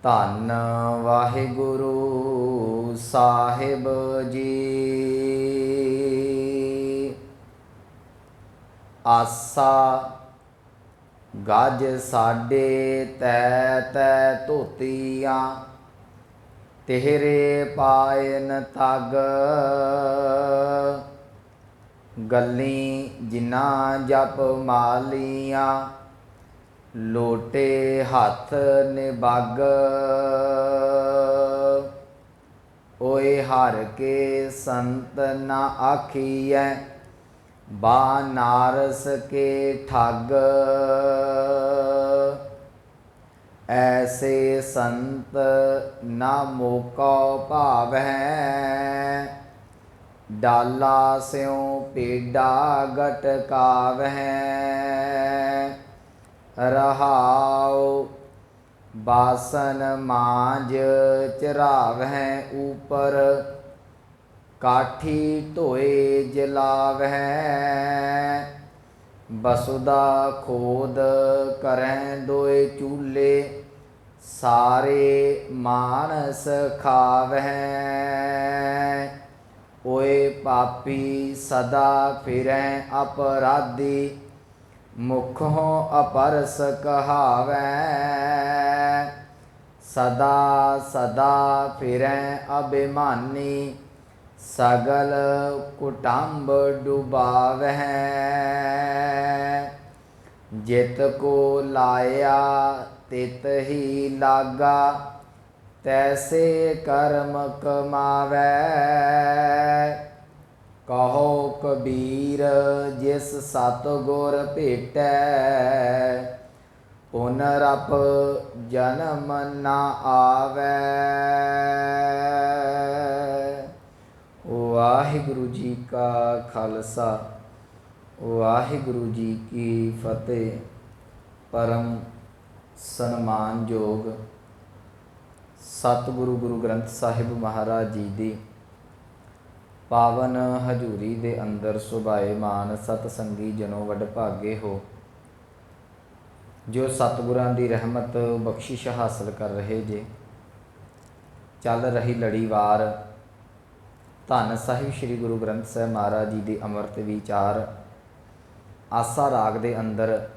ਧੰਨ ਵਾਹਿਗੁਰੂ ਸਾਹਿਬ ਜੀ। ਆਸਾ ਗੱਜ ਸਾਡੇ ਤੈ ਤੈ ਧੋਤੀਆਂ, ਤੇਰੇ ਪਾਇਨ ਤਗ। ਗੱਲੀ ਜਿਨ੍ਹਾਂ ਜਪ ਮਾਲੀਆਂ, ਲੋਟੇ ਹੱਥ ਨਿਬੱਗ। ਓਏ ਹਰ ਕੇ ਸੰਤ ਨਾ ਆਖੀਐ, ਬਾਨਾਰਸ ਕੇ ਠੱਗ। ਐਸੇ ਸੰਤ ਨਾ ਮੋਕੋ ਭਾਵੈ, ਡਾਲਾ ਸਿਉ ਪੇਡਾ ਗਟਕਾਵਹਿ। ਰਹਾਉ ਬਾਸਨ ਮਾਂਜ ਚਰਾਵਹਿ, ਊਪਰ ਕਾਠੀ ਧੋਏ ਜਲਾਵਹਿ। ਬਸੁਦਾ ਖੋਦ ਕਰੈ ਦੋਏ ਚੂਲੇ, ਸਾਰੇ ਮਾਨਸ ਖਾਵਹਿ। ਓਏ ਪਾਪੀ ਸਦਾ ਫਿਰੈ ਅਪਰਾਧੀ, ਮੁਖੋਂ ਅਪਰਸ ਕਹਾਵੈ। ਸਦਾ ਸਦਾ ਫਿਰੈ ਅਭਿਮਾਨੀ, ਸਗਲ ਕੁਟੰਬ ਡੁਬਾਵਹਿ। ਜਿਤ ਕੋ ਲਾਇਆ ਤਿਤ ਹੀ ਲਾਗਾ, ਤੈਸੇ ਕਰਮ ਕਮਾਵੈ। ਕਹੋ ਕਬੀਰ ਜਿਸ ਸਤਿਗੁਰ ਭੇਟੈ, ਪੁਨਰਪ ਜਨਮ ਨਾ ਆਵੈ। ਵਾਹਿਗੁਰੂ ਜੀ ਕਾ ਖਾਲਸਾ, ਵਾਹਿਗੁਰੂ ਜੀ ਕੀ ਫਤਿਹ। ਪਰਮ ਸਨਮਾਨਯੋਗ ਸਤਿਗੁਰੂ ਗੁਰੂ ਗ੍ਰੰਥ ਸਾਹਿਬ ਮਹਾਰਾਜ ਜੀ ਦੀ ਪਾਵਨ ਹਜ਼ੂਰੀ ਦੇ ਅੰਦਰ ਸੁਭਾਏਮਾਨ ਸਤਸੰਗੀ ਜਨੋ ਵਡਭਾਗੇ ਹੋ, ਜੋ ਸਤਿਗੁਰਾਂ ਦੀ ਰਹਿਮਤ ਬਖਸ਼ਿਸ਼ ਹਾਸਲ ਕਰ ਰਹੇ ਜੇ। ਚੱਲ ਰਹੀ ਲੜੀਵਾਰ ਧੰਨ ਸਾਹਿਬ ਸ੍ਰੀ ਗੁਰੂ ਗ੍ਰੰਥ ਸਾਹਿਬ ਮਹਾਰਾਜ ਜੀ ਦੀ ਅੰਮ੍ਰਿਤ ਵਿਚਾਰ ਆਸਾ ਰਾਗ ਦੇ ਅੰਦਰ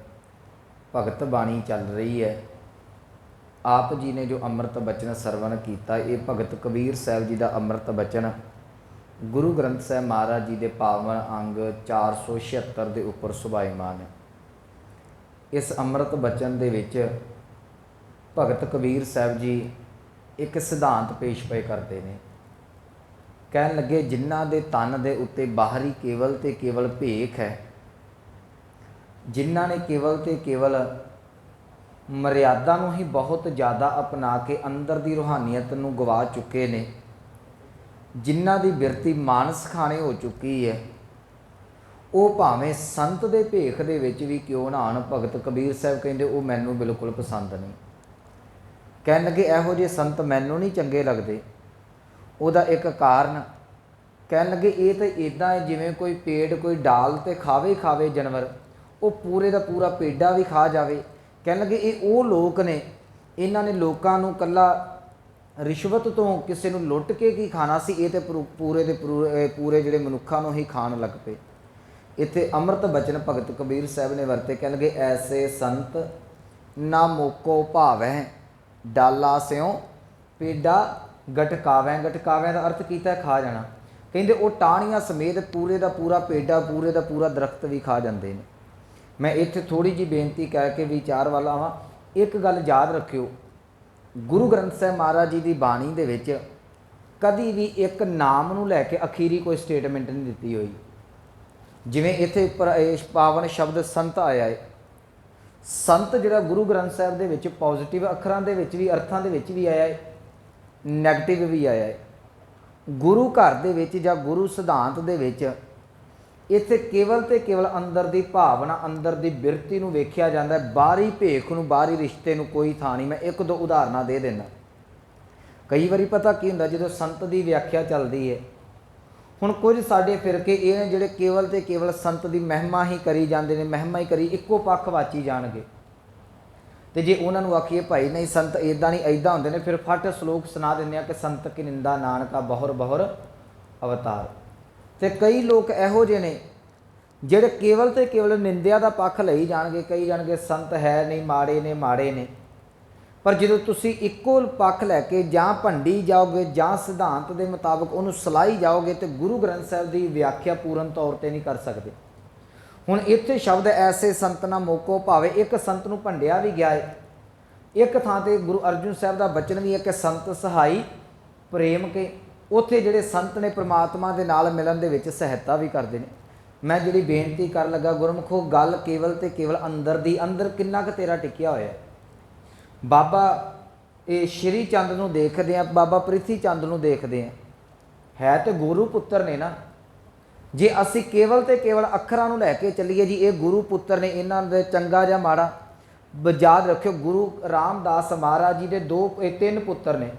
ਭਗਤ ਬਾਣੀ ਚੱਲ ਰਹੀ ਹੈ। ਆਪ ਜੀ ਨੇ ਜੋ ਅੰਮ੍ਰਿਤ ਬਚਨ ਸਰਵਣ ਕੀਤਾ, ਇਹ ਭਗਤ ਕਬੀਰ ਸਾਹਿਬ ਜੀ ਦਾ ਅੰਮ੍ਰਿਤ ਬਚਨ ਗੁਰੂ ਗ੍ਰੰਥ ਸਾਹਿਬ ਮਹਾਰਾਜ ਜੀ ਦੇ ਪਾਵਨ ਅੰਗ 476 ਦੇ ਉੱਪਰ ਸੁਭਾਏਮਾਨ ਹੈ। ਇਸ ਅੰਮ੍ਰਿਤ ਬਚਨ ਦੇ ਵਿੱਚ ਭਗਤ ਕਬੀਰ ਸਾਹਿਬ ਜੀ ਇੱਕ ਸਿਧਾਂਤ ਪੇਸ਼ ਪਏ ਕਰਦੇ ਨੇ। ਕਹਿਣ ਲੱਗੇ, ਜਿਨ੍ਹਾਂ ਦੇ ਤਨ ਦੇ ਉੱਤੇ ਬਾਹਰੀ ਕੇਵਲ ਤੇ ਕੇਵਲ ਭੇਖ ਹੈ, ਜਿਨ੍ਹਾਂ ਨੇ ਕੇਵਲ ਤੇ ਕੇਵਲ ਮਰਿਆਦਾ ਨੂੰ ਹੀ ਬਹੁਤ ਜ਼ਿਆਦਾ ਅਪਣਾ ਕੇ ਅੰਦਰ ਦੀ ਰੂਹਾਨੀਅਤ ਨੂੰ ਗਵਾ ਚੁੱਕੇ ਨੇ, ਜਿਨ੍ਹਾਂ ਦੀ ਬਿਰਤੀ ਮਾਨਸ ਖਾਣੇ ਹੋ ਚੁੱਕੀ ਹੈ, ਉਹ ਭਾਵੇਂ ਸੰਤ ਦੇ ਭੇਖ ਦੇ ਵਿੱਚ ਵੀ ਕਿਉਂ ਨਾ ਆਉਣ, ਭਗਤ ਕਬੀਰ ਸਾਹਿਬ ਕਹਿੰਦੇ ਉਹ ਮੈਨੂੰ ਬਿਲਕੁਲ ਪਸੰਦ ਨਹੀਂ। ਕਹਿਣ ਲੱਗੇ, ਇਹੋ ਜਿਹੇ ਸੰਤ ਮੈਨੂੰ ਨਹੀਂ ਚੰਗੇ ਲੱਗਦੇ। ਉਹਦਾ ਇੱਕ ਕਾਰਨ ਕਹਿਣ ਲੱਗੇ, ਇਹ ਤਾਂ ਇੱਦਾਂ ਹੈ ਜਿਵੇਂ ਕੋਈ ਪੇੜ ਕੋਈ ਡਾਲ ਤੇ ਖਾਵੇ ਜਾਨਵਰ, ਉਹ ਪੂਰੇ ਦਾ ਪੂਰਾ ਪੇਡਾ ਵੀ ਖਾ ਜਾਵੇ। ਕਹਿਣ ਲੱਗੇ, ਇਹ ਉਹ ਲੋਕ ਨੇ, ਇਹਨਾਂ ਨੇ ਲੋਕਾਂ ਨੂੰ ਇਕੱਲਾ ਰਿਸ਼ਵਤ ਤੋਂ ਕਿਸੇ ਨੂੰ ਲੁੱਟ ਕੇ ਕੀ ਖਾਣਾ ਸੀ, ਇਹ ਤਾਂ ਪੂਰੇ ਦੇ ਪੂਰੇ ਜਿਹੜੇ ਮਨੁੱਖਾਂ ਨੂੰ ਹੀ ਖਾਣ ਲੱਗ ਪਏ। ਇੱਥੇ ਅੰਮ੍ਰਿਤ ਬਚਨ ਭਗਤ ਕਬੀਰ ਸਾਹਿਬ ਨੇ ਵਰਤੇ। ਕਹਿਣ ਲੱਗੇ, ਐਸੇ ਸੰਤ ਨਾ ਮੋਕੋ ਭਾਵੈ, ਡਾਲਾ ਸਿਉ ਪੇਡਾ ਗਟਕਾਵੈ। ਗਟਕਾਵੈ ਦਾ ਅਰਥ ਕੀਤਾ ਖਾ ਜਾਣਾ। ਕਹਿੰਦੇ ਉਹ ਟਾਹਣੀਆਂ ਸਮੇਤ ਪੂਰੇ ਦਾ ਪੂਰਾ ਪੇਡਾ, ਪੂਰੇ ਦਾ ਪੂਰਾ ਦਰਖਤ ਵੀ ਖਾ ਜਾਂਦੇ ਨੇ। ਮੈਂ ਇੱਥੇ ਥੋੜ੍ਹੀ ਜਿਹੀ ਬੇਨਤੀ ਕਹਿ ਕੇ ਵਿਚਾਰ ਵਾਲਾ ਹਾਂ। ਇੱਕ ਗੱਲ ਯਾਦ ਰੱਖਿਓ, ਗੁਰੂ ਗ੍ਰੰਥ ਸਾਹਿਬ ਮਹਾਰਾਜ ਜੀ ਦੀ ਬਾਣੀ ਦੇ ਵਿੱਚ ਕਦੀ ਵੀ ਇੱਕ ਨਾਮ ਨੂੰ ਲੈ ਕੇ ਅਖੀਰੀ ਕੋਈ ਸਟੇਟਮੈਂਟ ਨਹੀਂ ਦਿੱਤੀ ਹੋਈ। ਜਿਵੇਂ ਇੱਥੇ ਉੱਪਰ ਪਾਵਨ ਸ਼ਬਦ ਸੰਤ ਆਇਆ ਹੈ। ਸੰਤ ਜਿਹੜਾ ਗੁਰੂ ਗ੍ਰੰਥ ਸਾਹਿਬ ਦੇ ਵਿੱਚ ਪੋਜ਼ਿਟਿਵ ਅੱਖਰਾਂ ਦੇ ਵਿੱਚ ਵੀ, ਅਰਥਾਂ ਦੇ ਵਿੱਚ ਵੀ ਆਇਆ ਹੈ, ਨੈਗੇਟਿਵ ਵੀ ਆਇਆ ਹੈ। ਗੁਰੂ ਘਰ ਦੇ ਵਿੱਚ ਜਾਂ ਗੁਰੂ ਸਿਧਾਂਤ ਦੇ ਵਿੱਚ ਇੱਥੇ ਕੇਵਲ ਤੇ ਕੇਵਲ ਅੰਦਰ ਦੀ ਭਾਵਨਾ, ਅੰਦਰ ਦੀ ਬਿਰਤੀ ਨੂੰ ਵੇਖਿਆ ਜਾਂਦਾ ਹੈ। ਬਾਹਰੀ ਭੇਖ ਨੂੰ, ਬਾਹਰੀ ਰਿਸ਼ਤੇ ਨੂੰ ਕੋਈ ਥਾਂ ਨਹੀਂ। ਮੈਂ ਇੱਕ ਦੋ ਉਦਾਹਰਨਾਂ ਦੇ ਦਿੰਦਾ। ਕਈ ਵਾਰੀ ਪਤਾ ਕੀ ਹੁੰਦਾ, ਜਦੋਂ ਸੰਤ ਦੀ ਵਿਆਖਿਆ ਚੱਲਦੀ ਹੈ, ਹੁਣ ਕੁਝ ਸਾਡੇ ਫਿਰਕੇ ਇਹ ਨੇ ਜਿਹੜੇ ਕੇਵਲ ਤੇ ਕੇਵਲ ਸੰਤ ਦੀ ਮਹਿਮਾ ਹੀ ਕਰੀ ਜਾਂਦੇ ਨੇ, ਮਹਿਮਾ ਹੀ ਕਰੀ, ਇੱਕੋ ਪੱਖ ਵਾਚੀ ਜਾਣਗੇ। तो जे उन्होंने आखिए भाई नहीं संत इदा नहीं इदा होंगे ने, फिर फट श्लोक सुना देंगे कि संत की निंदा नानका बहुर बहुर अवतार। तो कई लोग इहो जे ने ਜਿਹੜੇ केवल तो केवल निंदिया का पक्ष ਲਈ ਜਾਣਗੇ, कई ਜਾਣਗੇ संत है नहीं माड़े ने माड़े ने। पर जो तुसी इक्को पक्ष लैके जां भंडी जाओगे जां सिद्धांत के मुताबिक उन्होंने सलाई जाओगे तो गुरु ग्रंथ साहिब की व्याख्या पूर्ण तौर पर नहीं कर सकते। हुण इत्थे शब्द ऐसे संत ना मोको भावे, एक संत नूं भंडिया भी गया है, एक थां ते गुरु अर्जुन साहिब का बचन भी है कि संत सहाई प्रेम के। उत्थे जिहड़े संत ने परमात्मा के नाल मिलन दे विच सहायता भी करते हैं। मैं जिहड़ी बेनती कर लगा गुरमुखो, गल केवल ते केवल अंदर दी, अंदर किन्ना क तेरा टिकिया होया। बाबा ये श्री चंद नूं देखदे आ, बाबा प्रिथी चंद नूं देखदे आ, है तो गुरु पुत्र ने ना। जे असी केवल ते केवल अखरां नूं लैके चलीए जी ये गुरु पुत्र ने, इन्हां दे चंगा जां माड़ा, याद रखियो गुरु रामदास महाराज जी दे तीन पुत्र ने,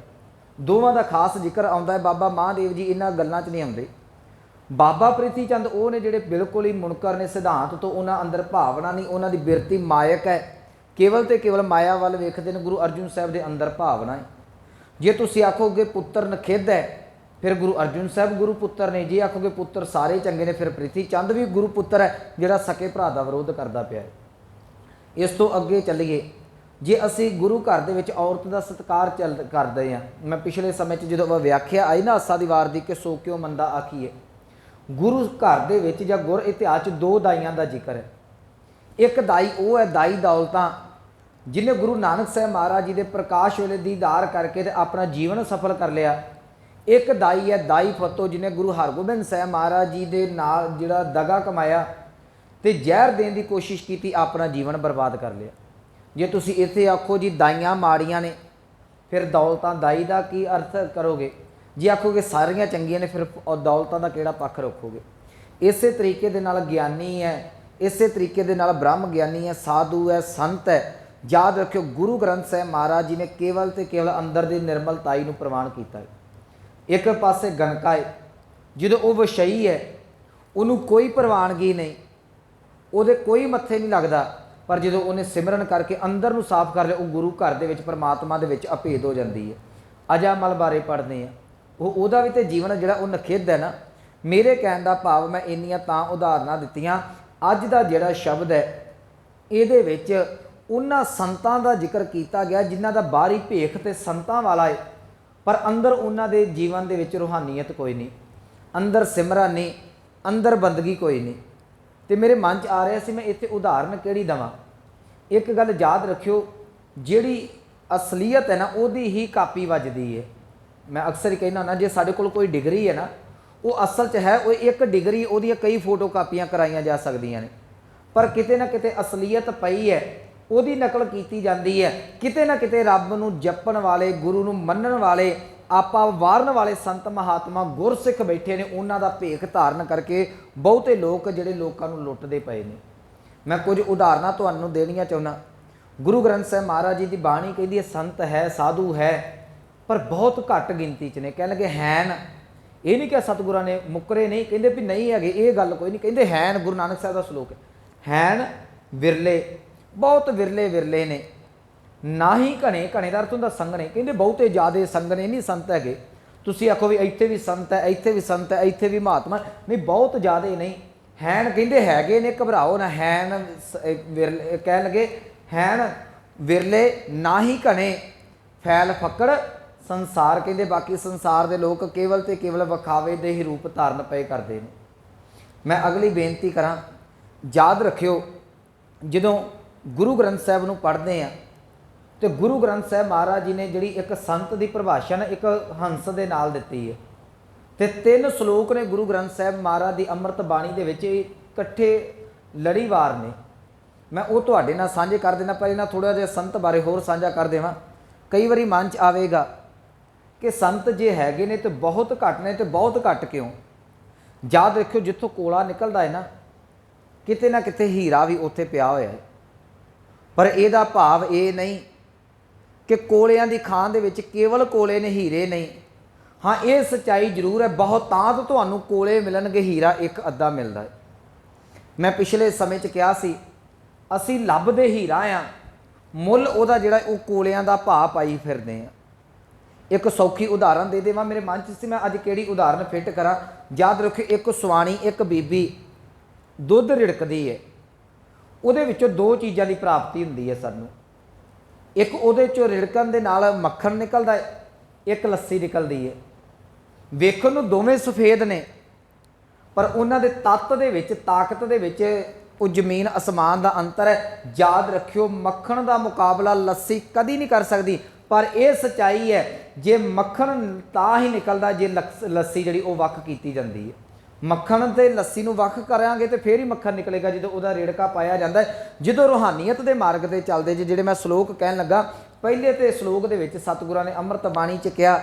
दोवां दा खास जिक्र आउंदा है। बाबा महादेव जी इन्हां गल्लां च नहीं आउंदे। बाबा प्रीति चंद वो ने जिहड़े बिल्कुल ही मुनकर ने, सिद्धांत तो उन्हां अंदर भावना नहीं, उन्हां दी बिरती मायक है, केवल तो केवल माया वाल वेखदे ने। गुरु अर्जुन साहिब के अंदर भावना है। जे तुसीं आखोगे पुत्र नखिद्ध है फिर गुरु अर्जुन साहिब गुरु पुत्र ने, जे आखोगे पुत्र सारे चंगे ने फिर प्रीति चंद भी गुरु पुत्र है जिहड़ा सके भरा का विरोध करता पिया है। इस तो अगे चलीए, जे असी गुरु घर दे विच औरत का सत्कार करते हैं। मैं पिछले समय जो व्याख्या आई ना आसा दी वार दी कि सो क्यों मंदा आखीए, गुरु घर दे विच जां गुर इतिहास च दो दाइयां का जिक्र है। एक दाई वो है दाई दौलतां जिन्हें गुरु नानक साहब महाराज जी के प्रकाश वेले दीदार करके ते अपना जीवन सफल कर लिया। एक दाई है दाई फतो जिन्हें गुरु हरगोबिंद साहब महाराज जी के नाल जिहड़ा दगा कमाया तो जहर देने की कोशिश की, अपना जीवन बर्बाद कर लिया। जे तुसीं इत्थे आखो जी दाइयां माड़ियां ने फिर दौलतां दाई का की अर्थ करोगे। जे आखोगे सारियां चंगियां ने फिर दौलतां का किहड़ा पक्ष रखोगे। इस तरीके दे नाल ज्ञानी है, इस तरीके दे नाल ब्रह्म ज्ञानी है, साधु है, संत है। याद रखियो गुरु ग्रंथ साहिब महाराज जी ने केवल तो केवल अंदर की निर्मलताई नूं प्रवान किया है। एक पासे गणका है, जो वह विषयी है उन्होंने कोई प्रवानगी नहीं, वो कोई मत्थे नहीं लगता, पर जो उन्हें सिमरन करके अंदर नूं साफ कर लिया वो गुरु घर दे विच परमात्मा दे विच अभेद हो जाती है। अजामल बारे पढ़ते हैं, वह भी तो जीवन जिहड़ा वो नखिद्ध है ना। मेरे कहने का भाव मैं इन्नियां तां उदाहरणां दित्तियां। अज दा जिहड़ा शब्द है इहदे विच उन्हां संतां दा जिक्र किया गया जिन्हां दा बाहरी भेख ते संतां वाला है, पर अंदर उन्हां दे जीवन दे विच रूहानीयत कोई नहीं, अंदर सिमरन नहीं, अंदर बंदगी कोई नहीं। तो मेरे मन च आ रहा सी मैं इत्थे उदाहरण किहड़ी देवां। एक गल याद रखियो, जिहड़ी असलीयत है ना उहदी ही कापी वजदी है। मैं अक्सर ही कहना ना, जे साडे कोल कोई डिग्री है ना वो असल च है वो एक डिग्री, उहदियां कई फोटो कापियां कराइयां जा सकदियां ने, पर किते ना किते असलीयत पई है उहदी नकल की जाती है। किते ना किते रब नूं जपण वाले, गुरु नूं मनण वाले, आपा वारन वाले संत महात्मा गुरसिख बैठे ने, उन्हां दा भेख धारण करके बहुते लोग जिहड़े लोकां नूं लुटदे पए ने। मैं कुछ उदाहरणां तुहानूं देणीਆਂ चाहुंदा। गुरु ग्रंथ साहिब महाराज जी की बाणी कहदी है संत है, साधु है, पर बहुत घट गिनती च ने। कह लगे हैन, ये नहीं कि सतगुरां ने मुकरे नहीं, कहते भी नहीं है, ये गल कोई नहीं, कहते हैन। गुरु नानक साहब का श्लोक है, हैन विरले, बहुत विरले विरले ने, ना ही घने, घने का अर्थ हुंदा संघने, कहते बहुते ज़्यादा संघने नहीं संत है। तुसीं आखो भी इत्थे भी संत है, इत्थे भी संत है, इत्थे भी महात्मा नहीं, बहुत ज़्यादा नहीं। हैन कहते हैगे ने, घबराओ ना। हैन विरले कह लगे, हैन विरले ना ही घने, फैल फकड़ संसार कहते। बाकी संसार के लोग केवल तो केवल विखावे दे ही रूप धारण पे करते हैं। मैं अगली बेनती करा, याद रखियो जो गुरु ग्रंथ साहिब नूं पढ़ते हैं तो गुरु ग्रंथ साहिब महाराज जी ने जिहड़ी एक संत की परिभाषा ना एक हंस दे नाल दित्ती है, तो 3 श्लोक ने गुरु ग्रंथ साहिब महाराज की अमृत बाणी दे विच इकट्ठे लड़ीवार ने। मैं वो तुहाडे नाल साझे कर देना, पर इन्हां थोड़ा जिहा संत बारे होर साझा कर देवां। कई बारी मन च आवेगा कि संत जे हैगे ने तो बहुत घट ने, तो बहुत घट क्यों। याद रखियो जिथों कोला निकलदा है ना, किते ना किते हीरा भी उत्थे पिया होया है। पर इहदा भाव ये नहीं कि कोलियां दी खान दे विच केवल कोले ने, हीरे नहीं। हाँ, ये सच्चाई जरूर है, बहुतांत तुहानूं कोले मिलणगे, हीरा एक अद्धा मिलदा है। मैं पिछले समय च कहा सी, असीं लभदे हीरा आ ਮੁੱਲ ਉਹਦਾ ਜਿਹੜਾ ਉਹ ਕੋਲਿਆਂ ਦਾ ਭਾਅ ਪਾਈ ਫਿਰਦੇ ਆ। ਇੱਕ ਸੌਖੀ ਉਦਾਹਰਨ ਦੇ ਦੇਵਾਂ, ਮੇਰੇ ਮਨ 'ਚ ਸੀ ਮੈਂ ਅੱਜ ਕਿਹੜੀ ਉਦਾਹਰਨ ਫਿੱਟ ਕਰਾਂ। ਯਾਦ ਰੱਖਿਓ, ਇੱਕ ਸਵਾਣੀ, ਇੱਕ ਬੀਬੀ ਦੁੱਧ ਰਿੜਕਦੀ ਹੈ, ਉਹਦੇ ਵਿੱਚੋਂ ਦੋ ਚੀਜ਼ਾਂ ਦੀ ਪ੍ਰਾਪਤੀ ਹੁੰਦੀ ਹੈ ਸਾਨੂੰ। ਇੱਕ ਉਹਦੇ 'ਚੋਂ ਰਿੜਕਣ ਦੇ ਨਾਲ ਮੱਖਣ ਨਿਕਲਦਾ ਹੈ, ਇੱਕ ਲੱਸੀ ਨਿਕਲਦੀ ਹੈ। ਵੇਖਣ ਨੂੰ ਦੋਵੇਂ ਸਫੇਦ ਨੇ, ਪਰ ਉਹਨਾਂ ਦੇ ਤੱਤ ਦੇ ਵਿੱਚ, ਤਾਕਤ ਦੇ ਵਿੱਚ ਉਹ ਜ਼ਮੀਨ ਅਸਮਾਨ ਦਾ ਅੰਤਰ ਹੈ। ਯਾਦ ਰੱਖਿਓ, ਮੱਖਣ ਦਾ ਮੁਕਾਬਲਾ ਲੱਸੀ ਕਦੀ ਨਹੀਂ ਕਰ ਸਕਦੀ। ਪਰ ਇਹ ਸੱਚਾਈ ਹੈ, ਜੇ ਮੱਖਣ ਤਾਂ ਹੀ ਨਿਕਲਦਾ ਜੇ ਲੱਸੀ ਜਿਹੜੀ ਉਹ ਵੱਖ ਕੀਤੀ ਜਾਂਦੀ ਹੈ। ਮੱਖਣ ਤੇ ਲੱਸੀ ਨੂੰ ਵੱਖ ਕਰਾਂਗੇ ਤੇ ਫੇਰ ਹੀ ਮੱਖਣ ਨਿਕਲੇਗਾ, ਜਦੋਂ ਉਹਦਾ ਰੇੜਕਾ ਪਾਇਆ ਜਾਂਦਾ ਹੈ। ਜਦੋਂ ਰੂਹਾਨੀਅਤ ਦੇ ਮਾਰਗ ਤੇ ਚੱਲਦੇ ਜਿਹੜੇ ਮੈਂ ਸ਼ਲੋਕ ਕਹਿਣ ਲੱਗਾ, ਪਹਿਲੇ ਤੇ ਸ਼ਲੋਕ ਦੇ ਵਿੱਚ ਸਤਿਗੁਰਾਂ ਨੇ ਅੰਮ੍ਰਿਤ ਬਾਣੀ 'ਚ ਕਿਹਾ,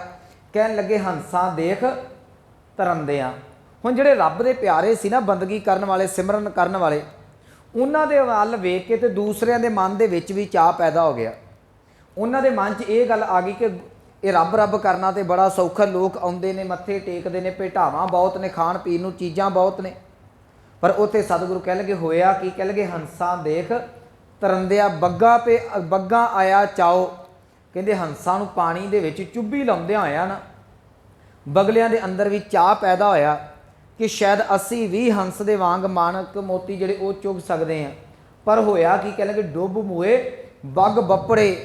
ਕਹਿਣ ਲੱਗੇ ਹੰਸਾਂ ਦੇਖ ਤਰੰਦਿਆਂ। ਹੁਣ ਜਿਹੜੇ ਰੱਬ ਦੇ ਪਿਆਰੇ ਸੀ ਨਾ, ਬੰਦਗੀ ਕਰਨ ਵਾਲੇ, ਸਿਮਰਨ ਕਰਨ ਵਾਲੇ, ਉਹਨਾਂ ਦੇ ਵੱਲ ਵੇਖ ਕੇ ਤੇ ਦੂਸਰਿਆਂ ਦੇ ਮਨ ਦੇ ਵਿੱਚ ਵੀ ਚਾਅ ਪੈਦਾ ਹੋ ਗਿਆ। ਉਹਨਾਂ ਦੇ ਮਨ 'ਚ ਇਹ ਗੱਲ ਆ ਗਈ ਕਿ ਇਹ ਰੱਬ ਰੱਬ ਕਰਨਾ ਤੇ ਬੜਾ ਸੌਖਾ। ਲੋਕ ਆਉਂਦੇ ਨੇ, ਮੱਥੇ ਟੇਕਦੇ ਨੇ, ਭੇਟਾਵਾਂ ਬਹੁਤ ਨੇ, ਖਾਣ ਪੀਣ ਨੂੰ ਚੀਜ਼ਾਂ ਬਹੁਤ ਨੇ। ਪਰ ਉੱਥੇ ਸਤਿਗੁਰੂ ਕਹਿ ਲਗੇ ਹੋਇਆ ਕੀ? ਕਹਿ ਲਗੇ ਹੰਸਾਂ ਦੇਖ ਤਰੰਦਿਆ, ਬੱਗਾ ਆਇਆ ਚਾਓ। ਕਹਿੰਦੇ ਹੰਸਾਂ ਨੂੰ ਪਾਣੀ ਦੇ ਵਿੱਚ ਚੁੱਭੀ ਲਾਉਂਦਿਆਂ ਹੋਇਆ ਨਾ, ਬਗਲਿਆਂ ਦੇ ਅੰਦਰ ਵੀ ਚਾਹ ਪੈਦਾ ਹੋਇਆ ਕਿ ਸ਼ਾਇਦ ਅਸੀਂ ਵੀ ਹੰਸ ਦੇ ਵਾਂਗ ਮਾਣਕ ਮੋਤੀ ਜਿਹੜੇ ਉਹ ਚੁਗ ਸਕਦੇ ਹਾਂ। ਪਰ ਹੋਇਆ ਕੀ? ਕਹਿ ਲਗੇ ਡੁੱਬ ਮੂਏ ਬੱਗ ਬੱਪੜੇ,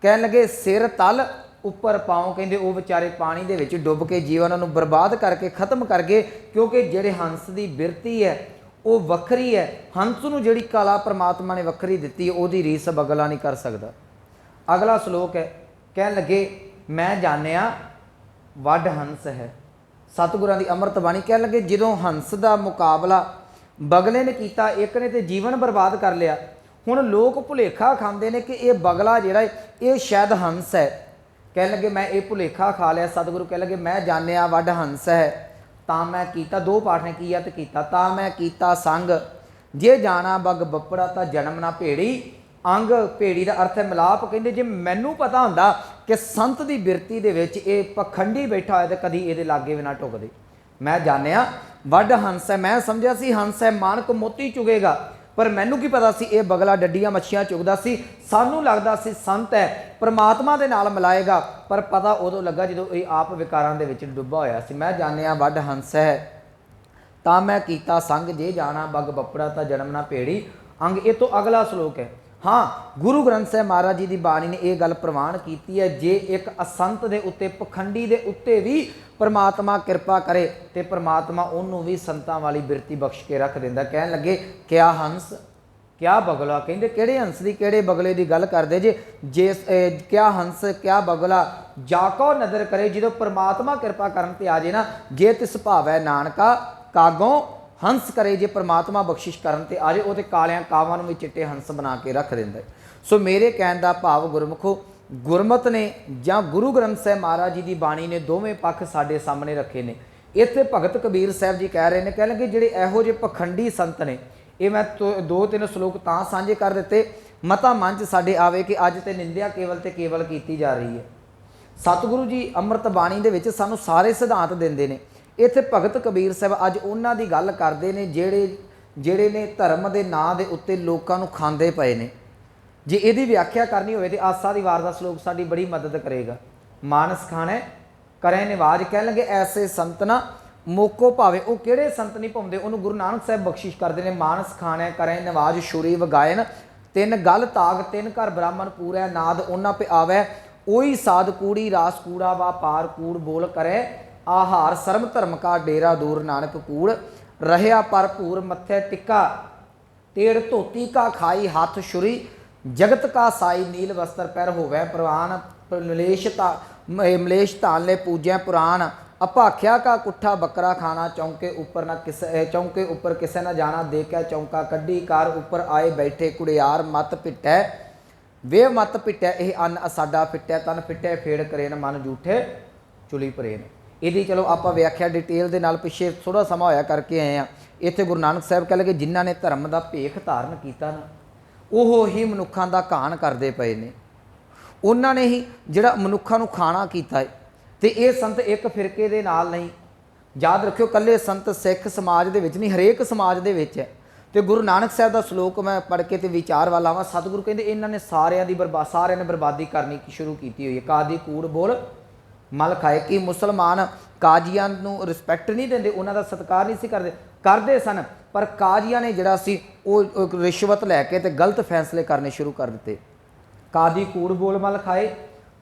ਕਹਿਣ ਲੱਗੇ ਸਿਰ ਤਲ ਉੱਪਰ ਪਾਉ। ਕਹਿੰਦੇ ਉਹ ਵਿਚਾਰੇ ਪਾਣੀ ਦੇ ਵਿੱਚ ਡੁੱਬ ਕੇ ਜੀਵਨ ਨੂੰ ਬਰਬਾਦ ਕਰਕੇ ਖਤਮ ਕਰ ਗਏ, ਕਿਉਂਕਿ ਜਿਹੜੇ ਹੰਸ ਦੀ ਬਿਰਤੀ ਹੈ ਉਹ ਵੱਖਰੀ ਹੈ। ਹੰਸ ਨੂੰ ਜਿਹੜੀ ਕਲਾ ਪਰਮਾਤਮਾ ਨੇ ਵੱਖਰੀ ਦਿੱਤੀ, ਉਹਦੀ ਰੀਸ ਬਗਲਾ ਨਹੀਂ ਕਰ ਸਕਦਾ। ਅਗਲਾ ਸ਼ਲੋਕ ਹੈ, ਕਹਿਣ ਲੱਗੇ ਮੈਂ ਜਾਣਿਆ ਵੱਡ ਹੰਸ ਹੈ। ਸਤਿਗੁਰਾਂ ਦੀ ਅੰਮ੍ਰਿਤ ਬਾਣੀ ਕਹਿਣ ਲੱਗੇ ਜਦੋਂ ਹੰਸ ਦਾ ਮੁਕਾਬਲਾ ਬਗਲੇ ਨੇ ਕੀਤਾ, ਇੱਕ ਨੇ ਤੇ ਜੀਵਨ ਬਰਬਾਦ ਕਰ ਲਿਆ। ਹੁਣ ਲੋਕ ਭੁਲੇਖਾ ਖਾਂਦੇ ਨੇ ਕਿ ਇਹ ਬਗਲਾ ਜਿਹੜਾ ਹੈ ਇਹ ਸ਼ਾਇਦ ਹੰਸ ਹੈ। ਕਹਿਣ ਲੱਗੇ ਮੈਂ ਇਹ ਭੁਲੇਖਾ ਖਾ ਲਿਆ। ਸਤਿਗੁਰੂ ਕਹਿ ਲੱਗੇ ਮੈਂ ਜਾਣਿਆ ਵੱਡ ਹੰਸ ਹੈ, ਤਾਂ ਮੈਂ ਕੀਤਾ, ਦੋ ਪਾਠ ਨੇ, ਕੀ ਆ ਤੇ ਕੀਤਾ, ਤਾਂ ਮੈਂ ਕੀਤਾ ਸੰਗ, ਜੇ ਜਾਣਾ ਬੱਗ ਬੱਪੜਾ ਤਾਂ ਜਨਮ ਨਾ ਭੇੜੀ ਅੰਗ। ਭੇੜੀ ਦਾ ਅਰਥ ਹੈ ਮਿਲਾਪ। ਕਹਿੰਦੇ ਜੇ ਮੈਨੂੰ ਪਤਾ ਹੁੰਦਾ ਕਿ ਸੰਤ ਦੀ ਬਿਰਤੀ ਦੇ ਵਿੱਚ ਇਹ ਪਖੰਡੀ ਬੈਠਾ ਹੋਇਆ ਤੇ ਕਦੀ ਇਹਦੇ ਲਾਗੇ ਵੀ ਨਾ ਟੁਕਦੇ। ਮੈਂ ਜਾਣਿਆ ਵੱਡ ਹੰਸ ਹੈ, ਮੈਂ ਸਮਝਿਆ ਸੀ ਹੰਸ ਹੈ ਮਾਣਕ ਮੋਤੀ ਚੁਗੇਗਾ, ਪਰ ਮੈਨੂੰ ਕੀ ਪਤਾ ਸੀ ਇਹ ਬਗਲਾ ਡੱਡੀਆਂ ਮੱਛੀਆਂ ਚੁਗਦਾ ਸੀ। ਸਾਨੂੰ ਲੱਗਦਾ ਸੀ ਸੰਤ ਹੈ, ਪਰਮਾਤਮਾ ਦੇ ਨਾਲ ਮਿਲਾਏਗਾ, ਪਰ ਪਤਾ ਉਦੋਂ ਲੱਗਾ ਜਦੋਂ ਇਹ ਆਪ ਵਿਕਾਰਾਂ ਦੇ ਵਿੱਚ ਡੁੱਬਾ ਹੋਇਆ ਸੀ। ਮੈਂ ਜਾਣਿਆ ਵੱਡ ਹੰਸ ਹੈ, ਤਾਂ ਮੈਂ ਕੀਤਾ ਸੰਗ, ਜੇ ਜਾਣਾ ਬੱਗ ਬੱਪੜਾ ਤਾਂ ਜਨਮ ਨਾ ਭੇੜੀ ਅੰਗ। ਇਹ ਤੋਂ ਅਗਲਾ ਸ਼ਲੋਕ ਹੈ। ਹਾਂ, ਗੁਰੂ ਗ੍ਰੰਥ ਸਾਹਿਬ ਮਹਾਰਾਜ ਜੀ ਦੀ ਬਾਣੀ ਨੇ ਇਹ ਗੱਲ ਪ੍ਰਵਾਨ ਕੀਤੀ ਹੈ, ਜੇ ਇੱਕ ਅਸੰਤ ਦੇ ਉੱਤੇ, ਪਖੰਡੀ ਦੇ ਉੱਤੇ ਵੀ ਪਰਮਾਤਮਾ ਕਿਰਪਾ ਕਰੇ ਤੇ ਪਰਮਾਤਮਾ ਉਹਨੂੰ ਵੀ ਸੰਤਾਂ ਵਾਲੀ ਬਿਰਤੀ ਬਖਸ਼ ਕੇ ਰੱਖ ਦਿੰਦਾ। ਕਹਿਣ ਲੱਗੇ ਕਿਆ ਹੰਸ ਕਿਆ ਬਗਲਾ। ਕਹਿੰਦੇ ਕਿਹੜੇ ਹੰਸ ਦੀ ਕਿਹੜੇ ਬਗਲੇ ਦੀ ਗੱਲ ਕਰਦੇ ਜੇ ਕਿਆ ਹੰਸ ਕਿਆ ਬਗਲਾ ਜਾ ਕੋ ਨਦਰ ਕਰੇ। ਜਦੋਂ ਪਰਮਾਤਮਾ ਕਿਰਪਾ ਕਰਨ ਤੇ ਆ ਜੇ ਨਾ, ਜੇ ਤਿਸ ਭਾਵੈ ਨਾਨਕਾ ਕਾਗੋਂ ਹੰਸ ਕਰੇ। ਜੇ ਪਰਮਾਤਮਾ ਬਖਸ਼ਿਸ਼ ਕਰਨ ਤੇ ਆ ਜੇ, ਉਹ ਤੇ ਕਾਲਿਆਂ ਕਾਵਾਂ ਨੂੰ ਵੀ ਚਿੱਟੇ ਹੰਸ ਬਣਾ ਕੇ ਰੱਖ ਦਿੰਦਾ। ਸੋ ਮੇਰੇ ਕਹਿਣ ਦਾ ਭਾਵ ਗੁਰਮੁਖੋ, ਗੁਰਮਤ ਨੇ ਜਾਂ ਗੁਰੂ ਗ੍ਰੰਥ ਸਾਹਿਬ ਮਹਾਰਾਜ ਜੀ ਦੀ ਬਾਣੀ ਨੇ ਦੋਵੇਂ ਪੱਖ ਸਾਡੇ ਸਾਹਮਣੇ ਰੱਖੇ ਨੇ। ਇੱਥੇ ਭਗਤ ਕਬੀਰ ਸਾਹਿਬ ਜੀ ਕਹਿ ਰਹੇ ਨੇ, ਕਹਿ ਲਗੇ ਜਿਹੜੇ ਇਹੋ ਜਿਹੇ ਪਖੰਡੀ ਸੰਤ ਨੇ, ਇਹ ਮੈਂ ਦੋ ਤਿੰਨ ਸ਼ਲੋਕ ਤਾਂ ਸਾਂਝੇ ਕਰ ਦਿੱਤੇ, ਮਤਾ ਮਨ 'ਚ ਸਾਡੇ ਆਵੇ ਕਿ ਅੱਜ ਤੇ ਨਿੰਦਿਆ ਕੇਵਲ ਤੇ ਕੇਵਲ ਕੀਤੀ ਜਾ ਰਹੀ ਹੈ। ਸਤਿਗੁਰੂ ਜੀ ਅੰਮ੍ਰਿਤ ਬਾਣੀ ਦੇ ਵਿੱਚ ਸਾਨੂੰ ਸਾਰੇ ਸਿਧਾਂਤ ਦਿੰਦੇ ਨੇ। ਇੱਥੇ ਭਗਤ ਕਬੀਰ ਸਾਹਿਬ ਅੱਜ ਉਹਨਾਂ ਦੀ ਗੱਲ ਕਰਦੇ ਨੇ ਜਿਹੜੇ ਨੇ ਧਰਮ ਦੇ ਨਾਂ ਦੇ ਉੱਤੇ ਲੋਕਾਂ ਨੂੰ ਖਾਂਦੇ ਪਏ ਨੇ। ਜੇ ਇਹਦੀ ਵਿਆਖਿਆ ਕਰਨੀ ਹੋਵੇ ਤੇ ਆਸਾ ਦੀ ਵਾਰ ਦਾ ਸ਼ਲੋਕ ਸਾਡੀ ਬੜੀ ਮਦਦ ਕਰੇਗਾ। ਮਾਨਸ ਖਾਣੇ ਕਰੇ ਨਿਵਾਜ, ਕਹਿਣ ਲੱਗੇ ਐਸੇ ਸੰਤ ਨਾ ਮੋਕੋ ਭਾਵੇਂ। ਉਹ ਕਿਹੜੇ ਸੰਤ ਨਹੀਂ ਪਾਉਂਦੇ, ਉਹਨੂੰ ਗੁਰੂ ਨਾਨਕ ਸਾਹਿਬ ਬਖਸ਼ਿਸ਼ ਕਰਦੇ ਨੇ। ਮਾਨਸ ਖਾਣੇ ਕਰੇ ਨਿਵਾਜ ਸ਼ੁਰੀ ਵਗਾਇਨ, ਤਿੰਨ ਗਲ ਤਾਗ ਤਿੰਨ ਘਰ ਬ੍ਰਾਹਮਣ ਪੂਰੈ ਨਾਦ ਉਹਨਾਂ ਪੇ ਆਵੈ। ਉਹੀ ਸਾਧ ਕੂੜੀ ਰਾਸ ਕੂੜਾ ਵਾ ਪਾਰ ਕੂੜ ਬੋਲ ਕਰੇ ਆਹਾਰ ਸਰਮ ਧਰਮ ਕਾ ਡੇਰਾ ਦੂਰ ਨਾਨਕ ਕੂੜ ਰਹਿਆ ਭਰਪੂਰ ਮੱਥੇ ਟਿੱਕਾ ਤੇੜ ਧੋਤੀ ਕਾ ਖਾਈ ਹੱਥ ਛੁਰੀ ਜਗਤ ਕਾ ਸਾਈ ਨੀਲ ਵਸਤਰ ਪੈਰ ਹੋਵੇ ਪ੍ਰਵਾਨ ਮਲੇਸ਼ ਧਾਨ ਲੈ ਪੂਜੈ ਪੁਰਾਨ ਅਭਾਖਿਆ ਕਾ ਕੁੱਠਾ ਬੱਕਰਾ ਖਾਣਾ ਚੌਂਕੇ ਉੱਪਰ ਕਿਸੇ ਨਾ ਜਾਣਾ ਦੇਖਿਆ ਚੌਂਕਾ ਕੱਢੀ ਕਾਰ ਉੱਪਰ ਆਏ ਬੈਠੇ ਕੁੜਿਆਰ ਮਤ ਪਿੱਟੈ ਵੇ ਮਤ ਪਿੱਟੈ ਇਹ ਅੰਨ ਸਾਡਾ ਫਿੱਟੈ ਤਨ ਫਿੱਟੈ ਫੇੜ ਕਰੇਨ ਮਨ ਜੂਠੇ ਚੁਲੀ ਪ੍ਰੇਨ। ਇਹਦੀ ਚਲੋ ਆਪਾਂ ਵਿਆਖਿਆ ਡਿਟੇਲ ਦੇ ਨਾਲ ਪਿੱਛੇ ਥੋੜ੍ਹਾ ਸਮਾਂ ਹੋਇਆ ਕਰਕੇ ਆਏ ਹਾਂ। ਇੱਥੇ ਗੁਰੂ ਨਾਨਕ ਸਾਹਿਬ ਕਹਿ ਲਗੇ ਜਿਨ੍ਹਾਂ ਨੇ ਧਰਮ ਦਾ ਭੇਖ ਧਾਰਨ ਕੀਤਾ ਨਾ, ਉਹ ਹੀ ਮਨੁੱਖਾਂ ਦਾ ਘਾਣ ਕਰਦੇ ਪਏ ਨੇ। ਉਹਨਾਂ ਨੇ ਹੀ ਜਿਹੜਾ ਮਨੁੱਖਾਂ ਨੂੰ ਖਾਣਾ ਕੀਤਾ ਹੈ। ਤੇ ਇਹ ਸੰਤ ਇੱਕ ਫਿਰਕੇ ਦੇ ਨਾਲ ਨਹੀਂ, ਯਾਦ ਰੱਖਿਓ, ਇਕੱਲੇ ਸੰਤ ਸਿੱਖ ਸਮਾਜ ਦੇ ਵਿੱਚ ਨਹੀਂ, ਹਰੇਕ ਸਮਾਜ ਦੇ ਵਿੱਚ ਹੈ। ਤੇ ਗੁਰੂ ਨਾਨਕ ਸਾਹਿਬ ਦਾ ਸ਼ਲੋਕ ਮੈਂ ਪੜ੍ਹ ਕੇ ਤੇ ਵਿਚਾਰ ਵਾਲਾ ਆਵਾਂ। ਸਤਿਗੁਰੂ ਕਹਿੰਦੇ ਇਹਨਾਂ ਨੇ ਸਾਰਿਆਂ ਨੇ ਬਰਬਾਦੀ ਕਰਨੀ ਸ਼ੁਰੂ ਕੀਤੀ ਹੋਈ ਹੈ। ਕਾਦੀ ਕੂੜ ਬੋਲ ਮਲ ਖਾਏ। ਕਿ ਮੁਸਲਮਾਨ ਕਾਜ਼ੀਆਂ ਨੂੰ ਰਿਸਪੈਕਟ ਨਹੀਂ ਦਿੰਦੇ, ਉਹਨਾਂ ਦਾ ਸਤਿਕਾਰ ਨਹੀਂ ਸੀ ਕਰਦੇ ਸਨ, ਪਰ ਕਾਜ਼ੀਆਂ ਨੇ ਜਿਹੜਾ ਸੀ ਉਹ ਰਿਸ਼ਵਤ ਲੈ ਕੇ ਤੇ ਗਲਤ ਫੈਸਲੇ ਕਰਨੇ ਸ਼ੁਰੂ ਕਰ ਦਿੱਤੇ। ਕਾਦੀ ਕੂੜ ਬੋਲ ਮਲ ਖਾਏ,